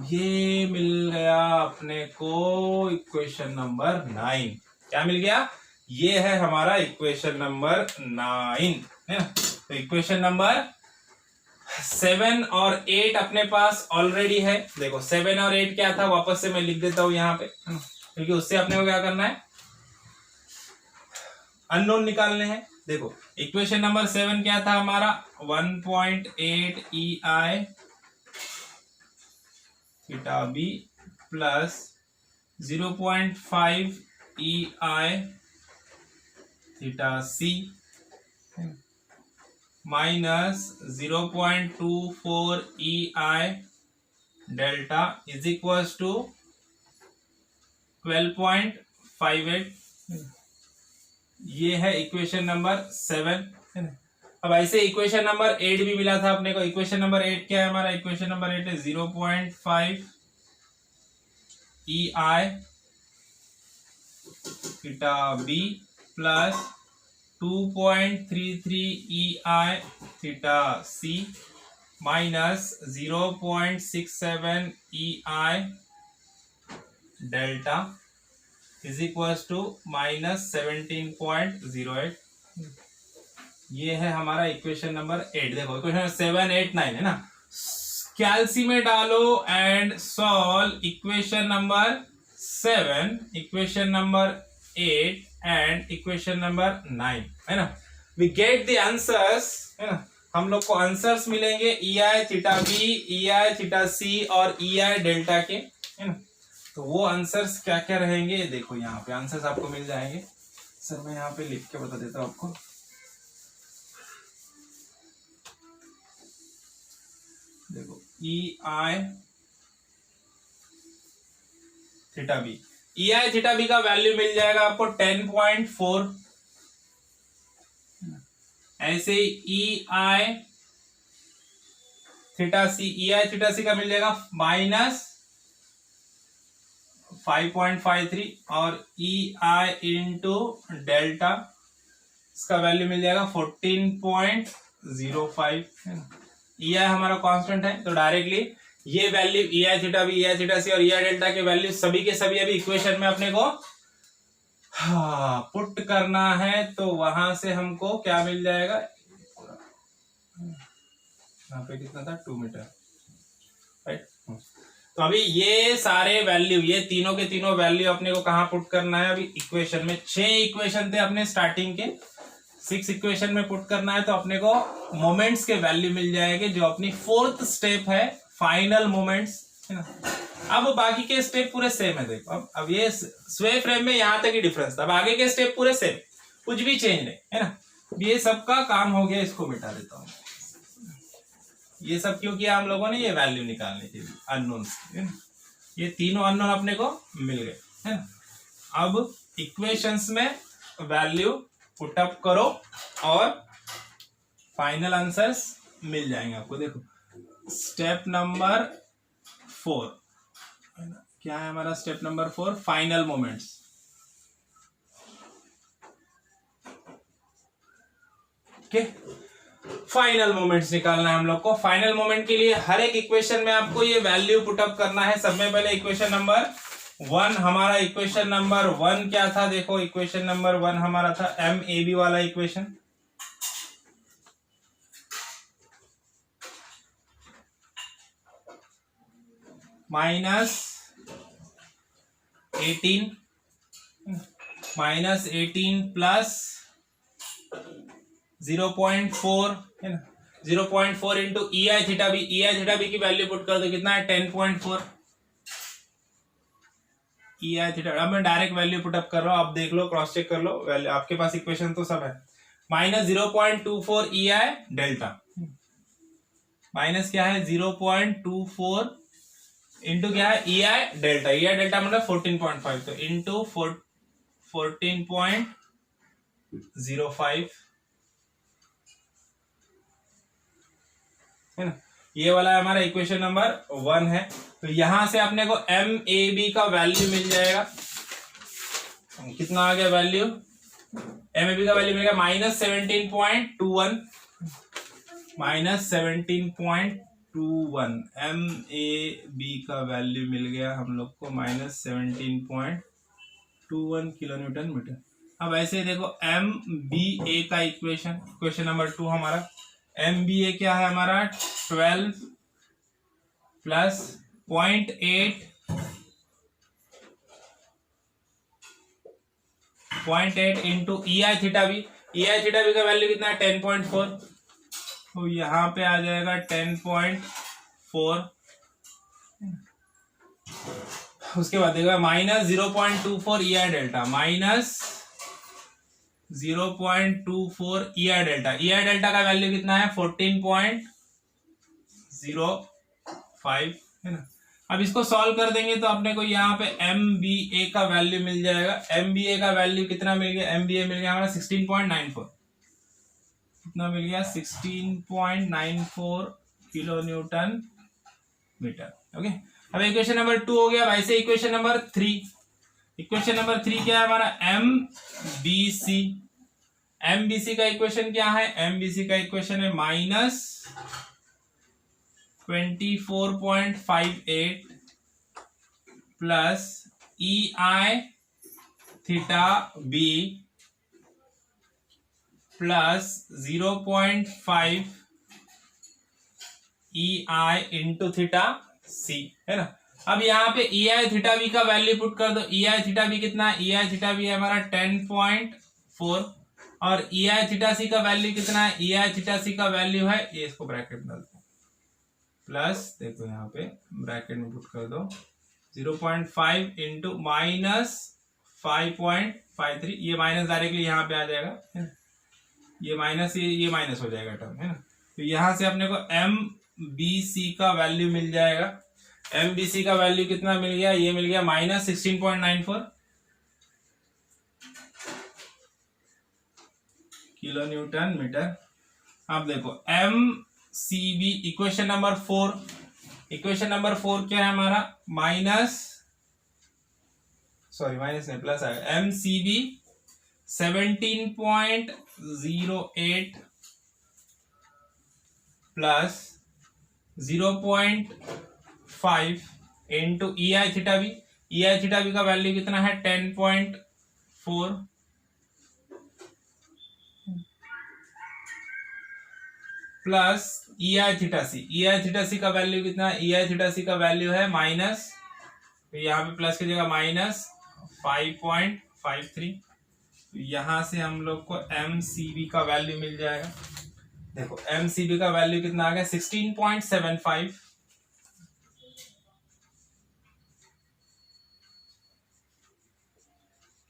ये मिल गया अपने को इक्वेशन नंबर 9। क्या मिल गया, ये है हमारा इक्वेशन नंबर 9 है ना। तो इक्वेशन नंबर 7 और 8 अपने पास ऑलरेडी है। देखो 7 और 8 क्या था, वापस से मैं लिख देता हूं यहाँ पे, क्योंकि उससे अपने को क्या करना है, अननोन निकालने हैं। देखो इक्वेशन नंबर 7 क्या था हमारा, 1.8 EI theta B plus 0.5 EI theta C minus 0.24 EI delta is equals to 12.58। ये है इक्वेशन नंबर 7, है ना। अब ऐसे इक्वेशन नंबर 8 भी मिला था अपने को। इक्वेशन नंबर 8 क्या है हमारा? इक्वेशन नंबर 8 है 0.5 EI theta B plus 2.33 EI theta C minus 0.67 EI delta is equals to minus 17.08। ये है हमारा इक्वेशन नंबर 8। देखो इक्वेशन 7, 8, 9 है ना। कैल्सी में डालो and solve equation number 7, equation number 8 and equation number 9, है ना। वी गेट द आंसर्स, है ना। हम लोग को आंसर्स मिलेंगे EI theta B, EI theta C और EI डेल्टा के, है ना। तो वो आंसर्स क्या क्या रहेंगे देखो यहाँ पे आंसर्स आपको मिल जाएंगे। सर मैं यहाँ पे लिख के बता देता हूँ आपको। देखो EI theta B, EI theta B का वैल्यू मिल जाएगा आपको 10.4। ऐसे ही EI theta C, EI theta C का मिल जाएगा माइनस 5.53 और EI इंटू डेल्टा इसका वैल्यू मिल जाएगा 14.05, है ना। EI हमारा कांस्टेंट है तो डायरेक्टली ये value EI theta B, EI theta C और EI डेल्टा के वैल्यू सभी के सभी अभी इक्वेशन में अपने को पुट करना है। तो वहां से हमको क्या मिल जाएगा? यहाँ पे कितना था? 2 मीटर, राइट। तो अभी ये सारे वैल्यू, ये तीनों के तीनों वैल्यू अपने को कहाँ पुट करना है? अभी इक्वेशन में 6 इक्वेशन थे अपने स्टार्टिंग के, 6 इक्वेशन में पुट करना है। तो अपने को मोमेंट्स के वैल्यू मिल जाएंगे जो अपनी 4th स्टेप है, फाइनल मोमेंट्स, है ना। अब बाकी के स्टेप पूरे सेम है। देखो अब ये स्वे फ्रेम में यहाँ तक ही डिफरेंस था, अब आगे के स्टेप पूरे सेम, कुछ भी चेंज नहीं, है ना। ये सबका काम हो गया, इसको मिटा देता हूँ। ये सब क्यों किया हम लोगों ने? ये वैल्यू निकालने के लिए अननोन, है ना। ये तीनों अननोन अपने को मिल गए, है ना। अब इक्वेशंस में वैल्यू पुटअप करो और फाइनल आंसर्स मिल जाएंगे आपको। देखो स्टेप नंबर 4, क्या है हमारा? Step number 4 final moments. Okay, final moments निकालना है हम लोग को। फाइनल मोमेंट के लिए हर एक इक्वेशन में आपको ये वैल्यू पुटअप करना है। सब में पहले इक्वेशन नंबर 1 हमारा, इक्वेशन नंबर 1 क्या था? देखो इक्वेशन नंबर 1 हमारा था MAB वाला इक्वेशन, माइनस 18 प्लस 0.4, है ना। 0.4 into EI theta B, EI theta B की वैल्यू पुट कर दो, कितना है? 10.4 EI थीटा। अब मैं डायरेक्ट वैल्यू पुटअप कर रहा हूं, आप देख लो, क्रॉस चेक कर लो वैल्यू, आपके पास इक्वेशन तो सब है। माइनस 0.24 EI डेल्टा, माइनस क्या है? 0.24 इंटू क्या है? EI डेल्टा, EI डेल्टा मतलब 14.5, तो इंटू 14.05, है ना। ये वाला हमारा इक्वेशन नंबर 1 है। तो यहां से अपने को MAB का वैल्यू मिल जाएगा। कितना आ गया वैल्यू? MAB का वैल्यू मिलेगा माइनस 17.21, माइनस 17.21 MAB का वैल्यू मिल गया हम लोग को, माइनस 17.21 किलो न्यूटन मीटर। अब ऐसे देखो MBA का इक्वेशन नंबर 2 हमारा, MBA क्या है हमारा? 12 plus 0.8 into EI theta B, EI theta B का वैल्यू कितना है? 10.4, तो यहाँ पे आ जाएगा 10.4। उसके बाद देखो minus 0.24 EI delta, minus 0.24 EI delta, EI delta का वैल्यू कितना है? 14.05, है ना। अब इसको सॉल्व कर देंगे तो अपने को यहाँ पे एम बी ए का वैल्यू मिल जाएगा। एम बी ए का वैल्यू कितना मिल गया, एम बी ए मिल गया हमारा 16.94, कितना मिल गया 16.94 किलो न्यूटन मीटर। ओके, अब इक्वेशन नंबर 2 हो गया। वैसे इक्वेशन नंबर 3, इक्वेशन नंबर 3 क्या है हमारा, M B C. M B C का इक्वेशन क्या है, एम बी सी का इक्वेशन है -24.58 plus E I theta B plus 0.5 E I into theta C, है ना। अब यहाँ पे ई आई थीटा बी का वैल्यू पुट कर दो। ई आई थीटा बी कितना है, ई आई थीटा बी है हमारा 10.4 और ई आई थीटा सी का वैल्यू कितना है, ई आई थीटा सी का वैल्यू है, ये इसको ब्रैकेट में डालते हैं, प्लस देखो यहाँ पे ब्रैकेट में पुट कर दो 0.5 इंटू -5.53, ये माइनस डायरेक्टली यहाँ पे आ जाएगा, ये माइनस ये माइनस हो जाएगा टर्म, है ना। तो यहां से अपने को एम बी सी का वैल्यू मिल जाएगा। एम बी सी का वैल्यू कितना मिल गया, ये मिल गया -16.94 किलो न्यूटन मीटर। अब देखो M C B, equation number 4, equation number 4 क्या है हमारा, माइनस नहीं प्लस आएगा, M C B 17.08 plus 0.5 into E I theta B. E I theta B का वैल्यू कितना है 10.4 plus E I theta C. E I theta C का value कितना है, ई आई थीटा सी का वैल्यू है माइनस, तो यहाँ पे प्लस की जगह -5.53। यहां से हम लोग को एम सी बी का वैल्यू मिल जाएगा। देखो एम सी बी का वैल्यू कितना आ गया 16.75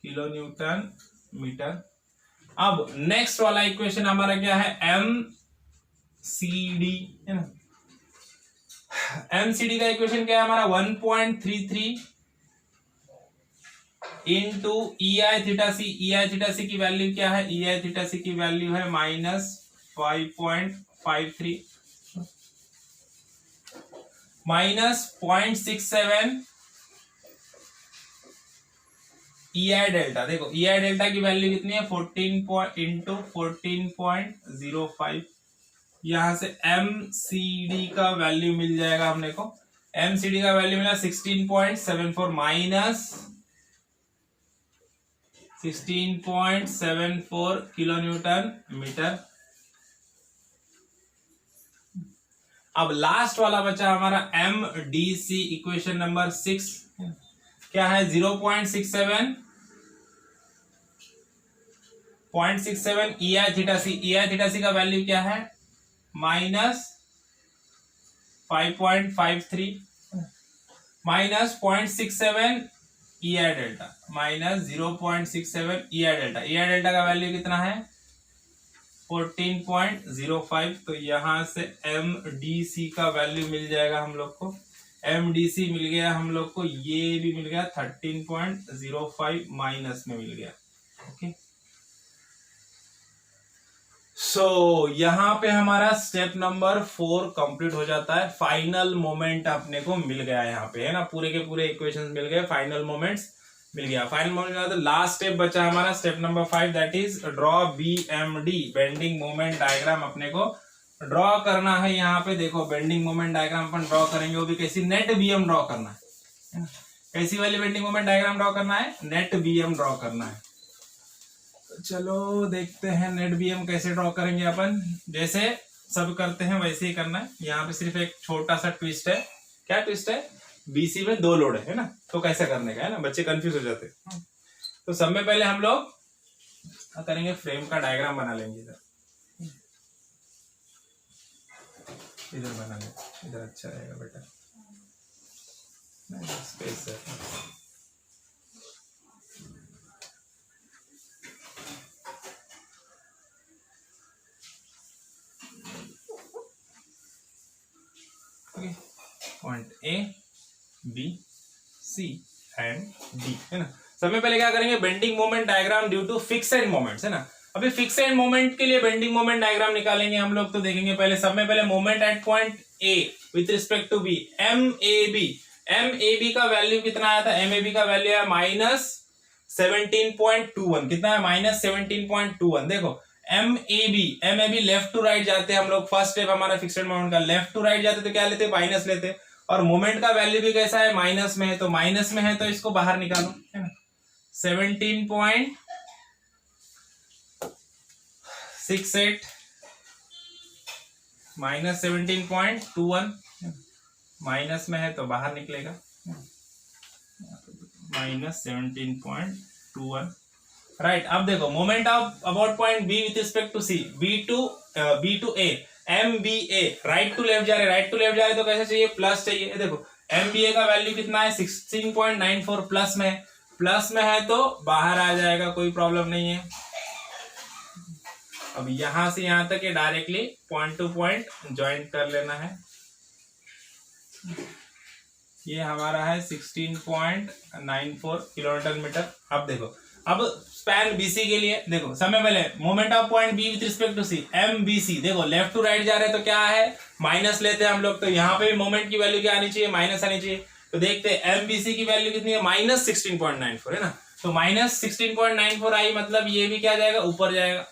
किलो न्यूटन मीटर। अब नेक्स्ट वाला इक्वेशन हमारा क्या है, एम सी डी, है ना। एम सी डी का इक्वेशन क्या है हमारा 1.33 into E I theta C. E I theta सी की वैल्यू क्या है, ई आई थीटा सी की वैल्यू है -5.53 -0.67 ई आई डेल्टा। देखो ई आई डेल्टा की वैल्यू कितनी है 14 इंटू 14.05। यहां से एम सी डी का वैल्यू मिल जाएगा अपने को, एम सी डी का वैल्यू मिला 16.74 माइनस 16.74 किलो न्यूटन मीटर। अब लास्ट वाला बचा हमारा M D C, equation number 6 क्या है 0.67 ई I theta C. E I theta C का वैल्यू क्या है -5.53 माइनस 0.67 ई आई डेल्टा माइनस 0.67 ई आई डेल्टा। ई आई डेल्टा का वैल्यू कितना है 14.05। तो यहां से एम डी सी का वैल्यू मिल जाएगा हम लोग को, एम डी सी मिल गया हम लोग को, ये भी मिल गया 13.05 माइनस में मिल गया। ओके, सो यहां पे हमारा स्टेप नंबर 4 कंप्लीट हो जाता है। फाइनल मोमेंट अपने को मिल गया यहाँ पे, है ना, पूरे के पूरे इक्वेशंस मिल गए, फाइनल मोमेंट्स मिल गया। फाइनल मोमेंट लास्ट स्टेप बचा हमारा step number 5, that is draw B M D, bending moment diagram अपने को ड्रॉ करना है। यहाँ पे देखो बेंडिंग मोमेंट डायग्राम अपन ड्रॉ करेंगे, वो भी कैसी, नेट बीएम ड्रॉ करना है ना। कैसी वाली बेंडिंग मोमेंट डायग्राम ड्रॉ करना है, नेट बीएम ड्रॉ करना है। चलो देखते हैं नेट बीएम कैसे ड्रॉ करेंगे अपन। जैसे सब करते हैं वैसे ही करना है। यहाँ पे सिर्फ एक छोटा सा ट्विस्ट है। क्या ट्विस्ट है, बीसी में 2 लोड है ना, तो कैसे करने का है ना, बच्चे कंफ्यूज हो जाते हैं। तो सब में पहले हम लोग करेंगे, फ्रेम का डायग्राम बना लेंगे। इधर बना लें, इधर अच्छा रहेगा बेटा, स्पेस है। Point A, B C and D, है ना। सबसे पहले क्या करेंगे, bending moment diagram due to fixed moments, है ना। अभी फिक्स्ड मोमेंट के लिए बेंडिंग मोमेंट डायग्राम निकालेंगे हम लोग। तो देखेंगे पहले, सब में पहले moment at point A with respect to B, M A B का वैल्यू कितना आया था, एम ए बी का वैल्यू है -17.21, कितना है -17.21। देखो M A B left to right जाते हैं हम लोग, फर्स्ट स्टेप हमारा फिक्स्ड मोमेंट का, लेफ्ट टू राइट जाते तो क्या लेते, माइनस लेते, और मोमेंट का वैल्यू भी कैसा है, माइनस में है, तो माइनस में है तो इसको बाहर निकालो, है ना। 17.68 माइनस 17.21, माइनस में है तो बाहर निकलेगा, -17.21, राइट। अब देखो moment of about point B with respect to C, B to A, M B A, right to left जा रहे तो कैसे चाहिए, प्लस चाहिए। देखो एम बी ए का वैल्यू कितना है, 16.94, प्लस में है तो बाहर आ जाएगा, कोई प्रॉब्लम नहीं है। अब यहां से यहां तक ये directly point two point joint कर लेना है। ये हमारा है 16.94 किलोमीटर मीटर। अब देखो, अब स्पैन बीसी के लिए देखो, समय पहले moment of point B with respect to C, M B C, देखो लेफ्ट टू राइट जा रहे हैं तो क्या है, माइनस लेते हैं हम लोग, तो यहाँ पे भी मोमेंट की वैल्यू क्या आनी चाहिए, माइनस आनी चाहिए। तो देखते हैं एम बी सी की वैल्यू कितनी है, -16.94, है ना। तो -16.94 आई, मतलब ये भी क्या जाएगा, ऊपर जाएगा,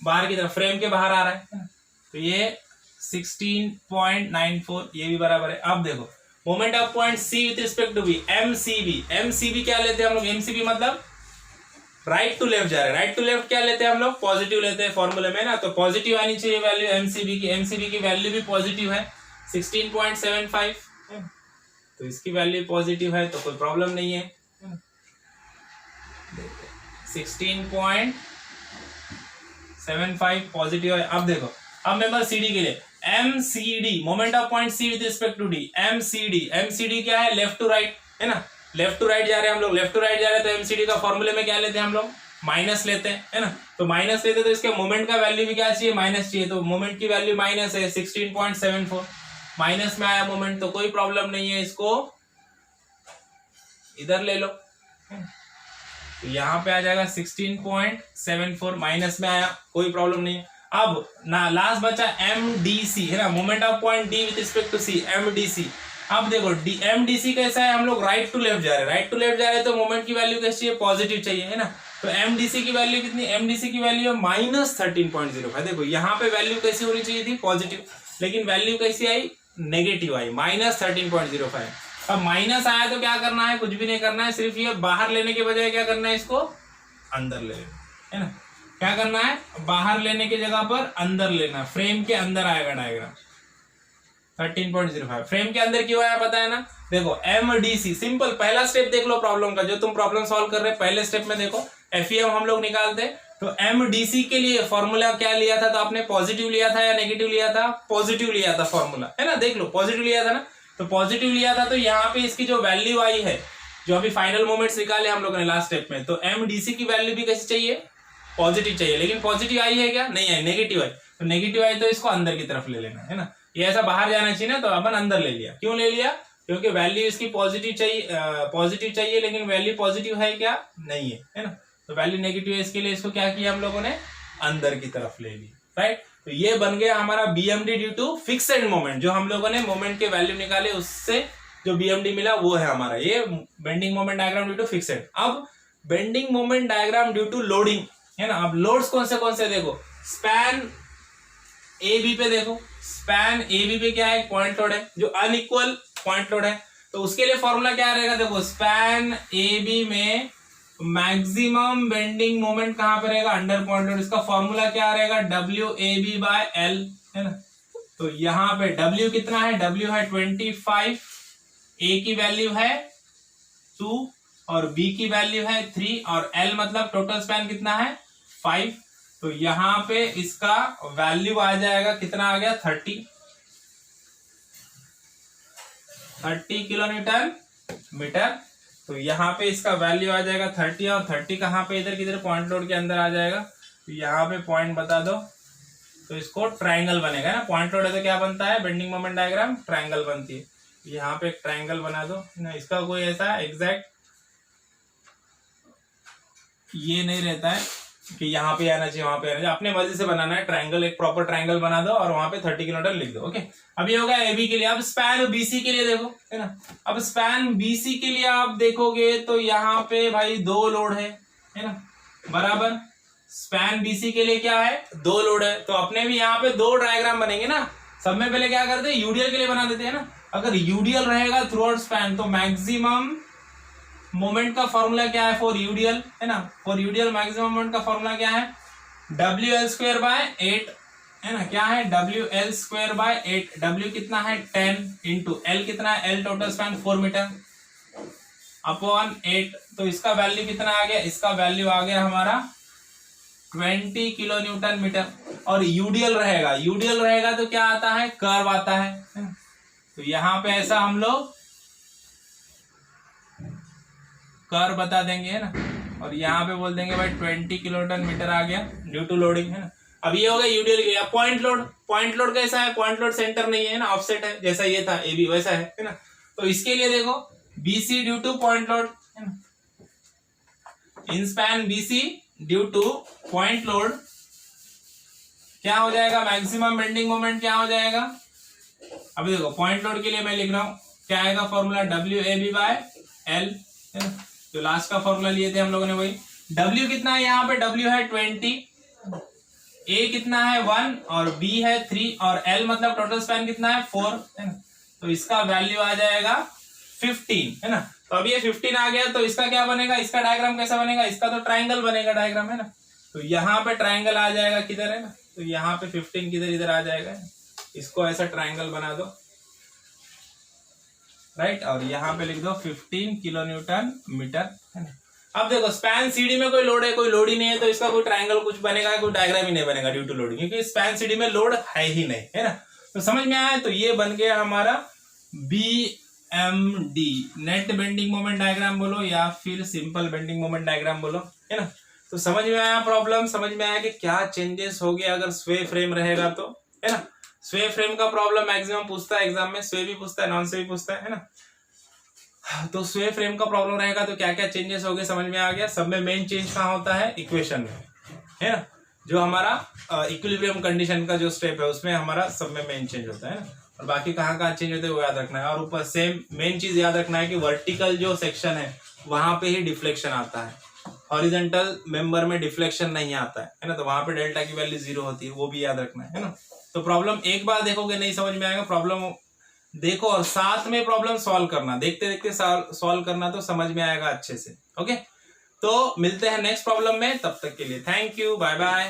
बाहर की तरफ, फ्रेम के बाहर आ रहा है। तो ये 16.94 ये भी बराबर है। अब देखो moment of point C with respect to B, MCB क्या लेते हैं हम लोग, एमसीबी मतलब राइट टू लेफ्ट जा रहे हैं, राइट टू लेफ्ट क्या लेते हैं हम लोग, पॉजिटिव लेते हैं फॉर्मूले में ना, तो पॉजिटिव आनी चाहिए वैल्यू एमसीबी की वैल्यू भी पॉजिटिव है 16.75, तो इसकी वैल्यू पॉजिटिव है तो कोई प्रॉब्लम नहीं है। 16.75 पॉजिटिव है। अब देखो, अब मेंबर सीडी के लिए, MCD moment of point C with respect to D, MCD क्या है, लेफ्ट टू राइट, है ना, लेफ्ट टू राइट जा रहे हैं हम लोग, लेफ्ट टू राइट जा रहे हैं तो एमसीडी का फॉर्मूले में क्या लेते हैं हम लोग, माइनस लेते हैं, है ना। तो माइनस लेते तो इसके मोमेंट का वैल्यू भी क्या चाहिए, माइनस चाहिए, तो मोमेंट की वैल्यू माइनस है 16.74, माइनस में आया मोमेंट तो कोई प्रॉब्लम नहीं है, इसको इधर ले लो, तो यहाँ पे आ जाएगा 16.74, माइनस में आया, कोई प्रॉब्लम नहीं है। अब ना लास्ट बचा एमडीसी, है ना, moment of point D with respect to C, MDC. अब देखो एमडीसी कैसा है, हम लोग राइट टू लेफ्ट जा रहे हैं तो मोमेंट की वैल्यू कैसी चाहिए, पॉजिटिव चाहिए, है ना। तो एमडीसी की वैल्यू कितनी, एमडीसी की वैल्यू है -13.05। देखो यहाँ पे वैल्यू कैसी होनी चाहिए थी, पॉजिटिव, लेकिन वैल्यू कैसी आई, नेगेटिव आई, -13.05। अब माइनस आया तो क्या करना है, कुछ भी नहीं करना है, सिर्फ ये बाहर लेने के बजाय क्या करना है, इसको अंदर ले लेना है ना। क्या करना है, बाहर लेने की जगह पर अंदर लेना, फ्रेम के अंदर आएगा डायग्राम। 13.05 फ्रेम के अंदर क्यों आया पता है ना, देखो एमडीसी सिंपल, पहला स्टेप देख लो प्रॉब्लम का, जो तुम प्रॉब्लम सॉल्व कर रहे हैं पहले स्टेप में देखो एफईएम हम लोग निकालते। तो एमडीसी के लिए फॉर्मूला क्या लिया था, तो आपने पॉजिटिव लिया था या नेगेटिव लिया था, पॉजिटिव लिया था फॉर्मूला, है ना, देख लो पॉजिटिव लिया था ना। तो पॉजिटिव लिया था तो यहाँ पे इसकी जो वैल्यू आई है, जो अभी फाइनल मोमेंट्स निकाले हम लोगों ने लास्ट स्टेप में, तो एमडीसी की वैल्यू भी कैसी चाहिए, पॉजिटिव चाहिए, लेकिन पॉजिटिव आई है क्या, नहीं आई, नेगेटिव आई। तो नेगेटिव आई तो इसको अंदर की तरफ ले लेना है ना, ये ऐसा बाहर जाना चाहिए ना, तो अपन अंदर ले लिया। क्यों ले लिया, क्योंकि वैल्यू इसकी पॉजिटिव चाहिए, लेकिन वैल्यू पॉजिटिव है क्या, नहीं है ना। तो वैल्यू नेगेटिव है, इसके लिए इसको क्या किया हम लोगों ने, अंदर की तरफ ले ली, राइट। तो ये बन गया हमारा BMD due to fixed moment, जो हम लोगों ने मोमेंट के वैल्यू निकाले उससे जो बीएमडी मिला वो है हमारा ये bending moment diagram due to fixed. अब bending moment diagram due to loading, है ना। अब लोड्स कौन से देखो, स्पैन ए बी पे देखो, स्पैन ए बी पे क्या है, पॉइंट लोड है, जो अनइक्वल पॉइंट लोड है, तो उसके लिए फॉर्मूला क्या रहेगा, देखो स्पैन ए बी में मैक्सिमम बेंडिंग मोमेंट कहां पे रहेगा, अंडर पॉइंट लोड, इसका फॉर्मूला क्या रहेगा, WAB/L, है ना। तो यहाँ पे W कितना है, W है 25, A की वैल्यू है 2 और B की वैल्यू है 3 और L मतलब टोटल स्पैन कितना है 5। तो यहाँ पे इसका वैल्यू आ जाएगा, कितना आ गया 30 किलोन्यूटन मीटर। तो यहाँ पे इसका वैल्यू आ जाएगा 30 और 30 कहाँ पे, इधर किधर पॉइंट लोड के अंदर आ जाएगा। तो यहाँ पे पॉइंट बता दो, तो इसको ट्रायंगल बनेगा ना, पॉइंट लोड है तो क्या बनता है, बेंडिंग मोमेंट डायग्राम ट्रायंगल बनती है। यहाँ पे एक ट्राइंगल बना दो ना, इसका कोई ऐसा एग्जैक्ट ये नहीं रहता है कि यहाँ पे आना चाहिए वहां पे आना चाहिए, अपने मर्जी से बनाना है। ट्राइंगल एक प्रॉपर ट्राइंगल बना दो और वहां पे 30 किलोमीटर लिख दो। ओके, अब ये होगा एबी के लिए। अब स्पैन बीसी के लिए देखो, है ना। अब स्पैन बीसी के लिए आप देखोगे तो यहाँ पे भाई 2 लोड है ना, बराबर। स्पैन बीसी के लिए क्या है, 2 लोड है। तो अपने भी यहाँ पे 2 डायग्राम बनेंगे ना। सब में पहले क्या करते हैं, यूडीएल के लिए बना देते हैं ना। अगर यूडीएल रहेगा थ्रू आउट स्पैन तो मैक्सिमम मोमेंट का फॉर्मूला क्या है फॉर यूडीएल, है ना। फॉर यूडीएल मैक्सिमम मोमेंट का फॉर्मूला क्या है, WL²/8, है ना। क्या है, WL²/8। W कितना है 10 इंटू L कितना है, L total span 4 metre upon 8। तो इसका वैल्यू कितना आ गया, इसका वैल्यू आ गया हमारा 20 किलो न्यूटन मीटर। और यूडीएल रहेगा तो क्या आता है, कर्व आता है ना? तो यहां पे ऐसा हम लोग कर्व बता देंगे, है ना। और यहाँ पे बोल देंगे भाई 20 किलोन्यूटन मीटर आ गया ड्यू टू लोडिंग, है ना। अब ये हो गया यूडीएल के लिए। पॉइंट लोड कैसा है, पॉइंट लोड सेंटर नहीं है ना, ऑफसेट है, जैसा ये था एबी वैसा है ना। तो इसके लिए देखो BC due to point load, है ना। In span BC due to point load क्या हो जाएगा, मैक्सिमम बेंडिंग मोमेंट क्या हो जाएगा। अभी देखो पॉइंट लोड के लिए मैं लिख रहा हूं, क्या आएगा फॉर्मूला, WAB/L, है ना। जो लास्ट का फॉर्मूला लिए थे हम लोगों ने वही। W कितना है, यहाँ पे W है 20, A कितना है 1 और B है 3 और L मतलब टोटल स्पैन कितना है 4, है ना। तो इसका वैल्यू आ जाएगा 15, है ना। तो अब ये 15 आ गया तो इसका क्या बनेगा, इसका डायग्राम कैसा बनेगा, इसका तो ट्राइंगल बनेगा डायग्राम, है ना। तो यहाँ पे ट्राइंगल आ जाएगा किधर, है ना। तो यहाँ पे 15 किधर इधर आ जाएगा, इसको ऐसा ट्राइंगल बना दो, राइट। और यहाँ पे लिख दो 15 किलो न्यूटन मीटर, है ना। अब देखो स्पैन सीडी में कोई लोड है, कोई लोड ही नहीं है, तो इसका कोई ट्राइंगल कुछ बनेगा, कोई डायग्राम ही नहीं बनेगा ड्यू टू लोडिंग, क्योंकि स्पैन सीडी में लोड है ही नहीं, है ना। तो समझ में आया। तो ये बन गया हमारा BMD, net bending moment diagram बोलो या फिर सिंपल बेंडिंग मोमेंट डायग्राम बोलो, है ना। तो समझ में आया प्रॉब्लम, समझ में आया कि क्या चेंजेस हो गया अगर स्वे फ्रेम रहेगा तो, है ना। स्वे फ्रेम का प्रॉब्लम मैक्सिमम पूछता है एग्जाम में, स्वे भी पूछता है, नॉन स्वे भी पूछता है ना। तो स्वे फ्रेम का प्रॉब्लम रहेगा तो क्या क्या चेंजेस हो गए समझ में आ गया। सब में मेन चेंज कहाँ होता है, इक्वेशन में, है ना। जो हमारा इक्विलिब्रियम कंडीशन का जो स्टेप है उसमें हमारा सब में मेन चेंज होता है ना। और बाकी कहाँ चेंज होते हैं वो याद रखना है। और ऊपर सेम मेन चीज याद रखना है कि वर्टिकल जो सेक्शन है वहां पे ही डिफ्लेक्शन आता है, हॉरिजॉन्टल मेंबर में डिफ्लेक्शन नहीं आता है ना। तो वहां पे डेल्टा की वैल्यू 0 होती है, वो भी याद रखना है ना। तो प्रॉब्लम एक बार देखोगे नहीं समझ में आएगा, प्रॉब्लम देखो और साथ में प्रॉब्लम सॉल्व करना, देखते देखते सॉल्व करना तो समझ में आएगा अच्छे से। ओके, तो मिलते हैं नेक्स्ट प्रॉब्लम में, तब तक के लिए थैंक यू, बाय बाय।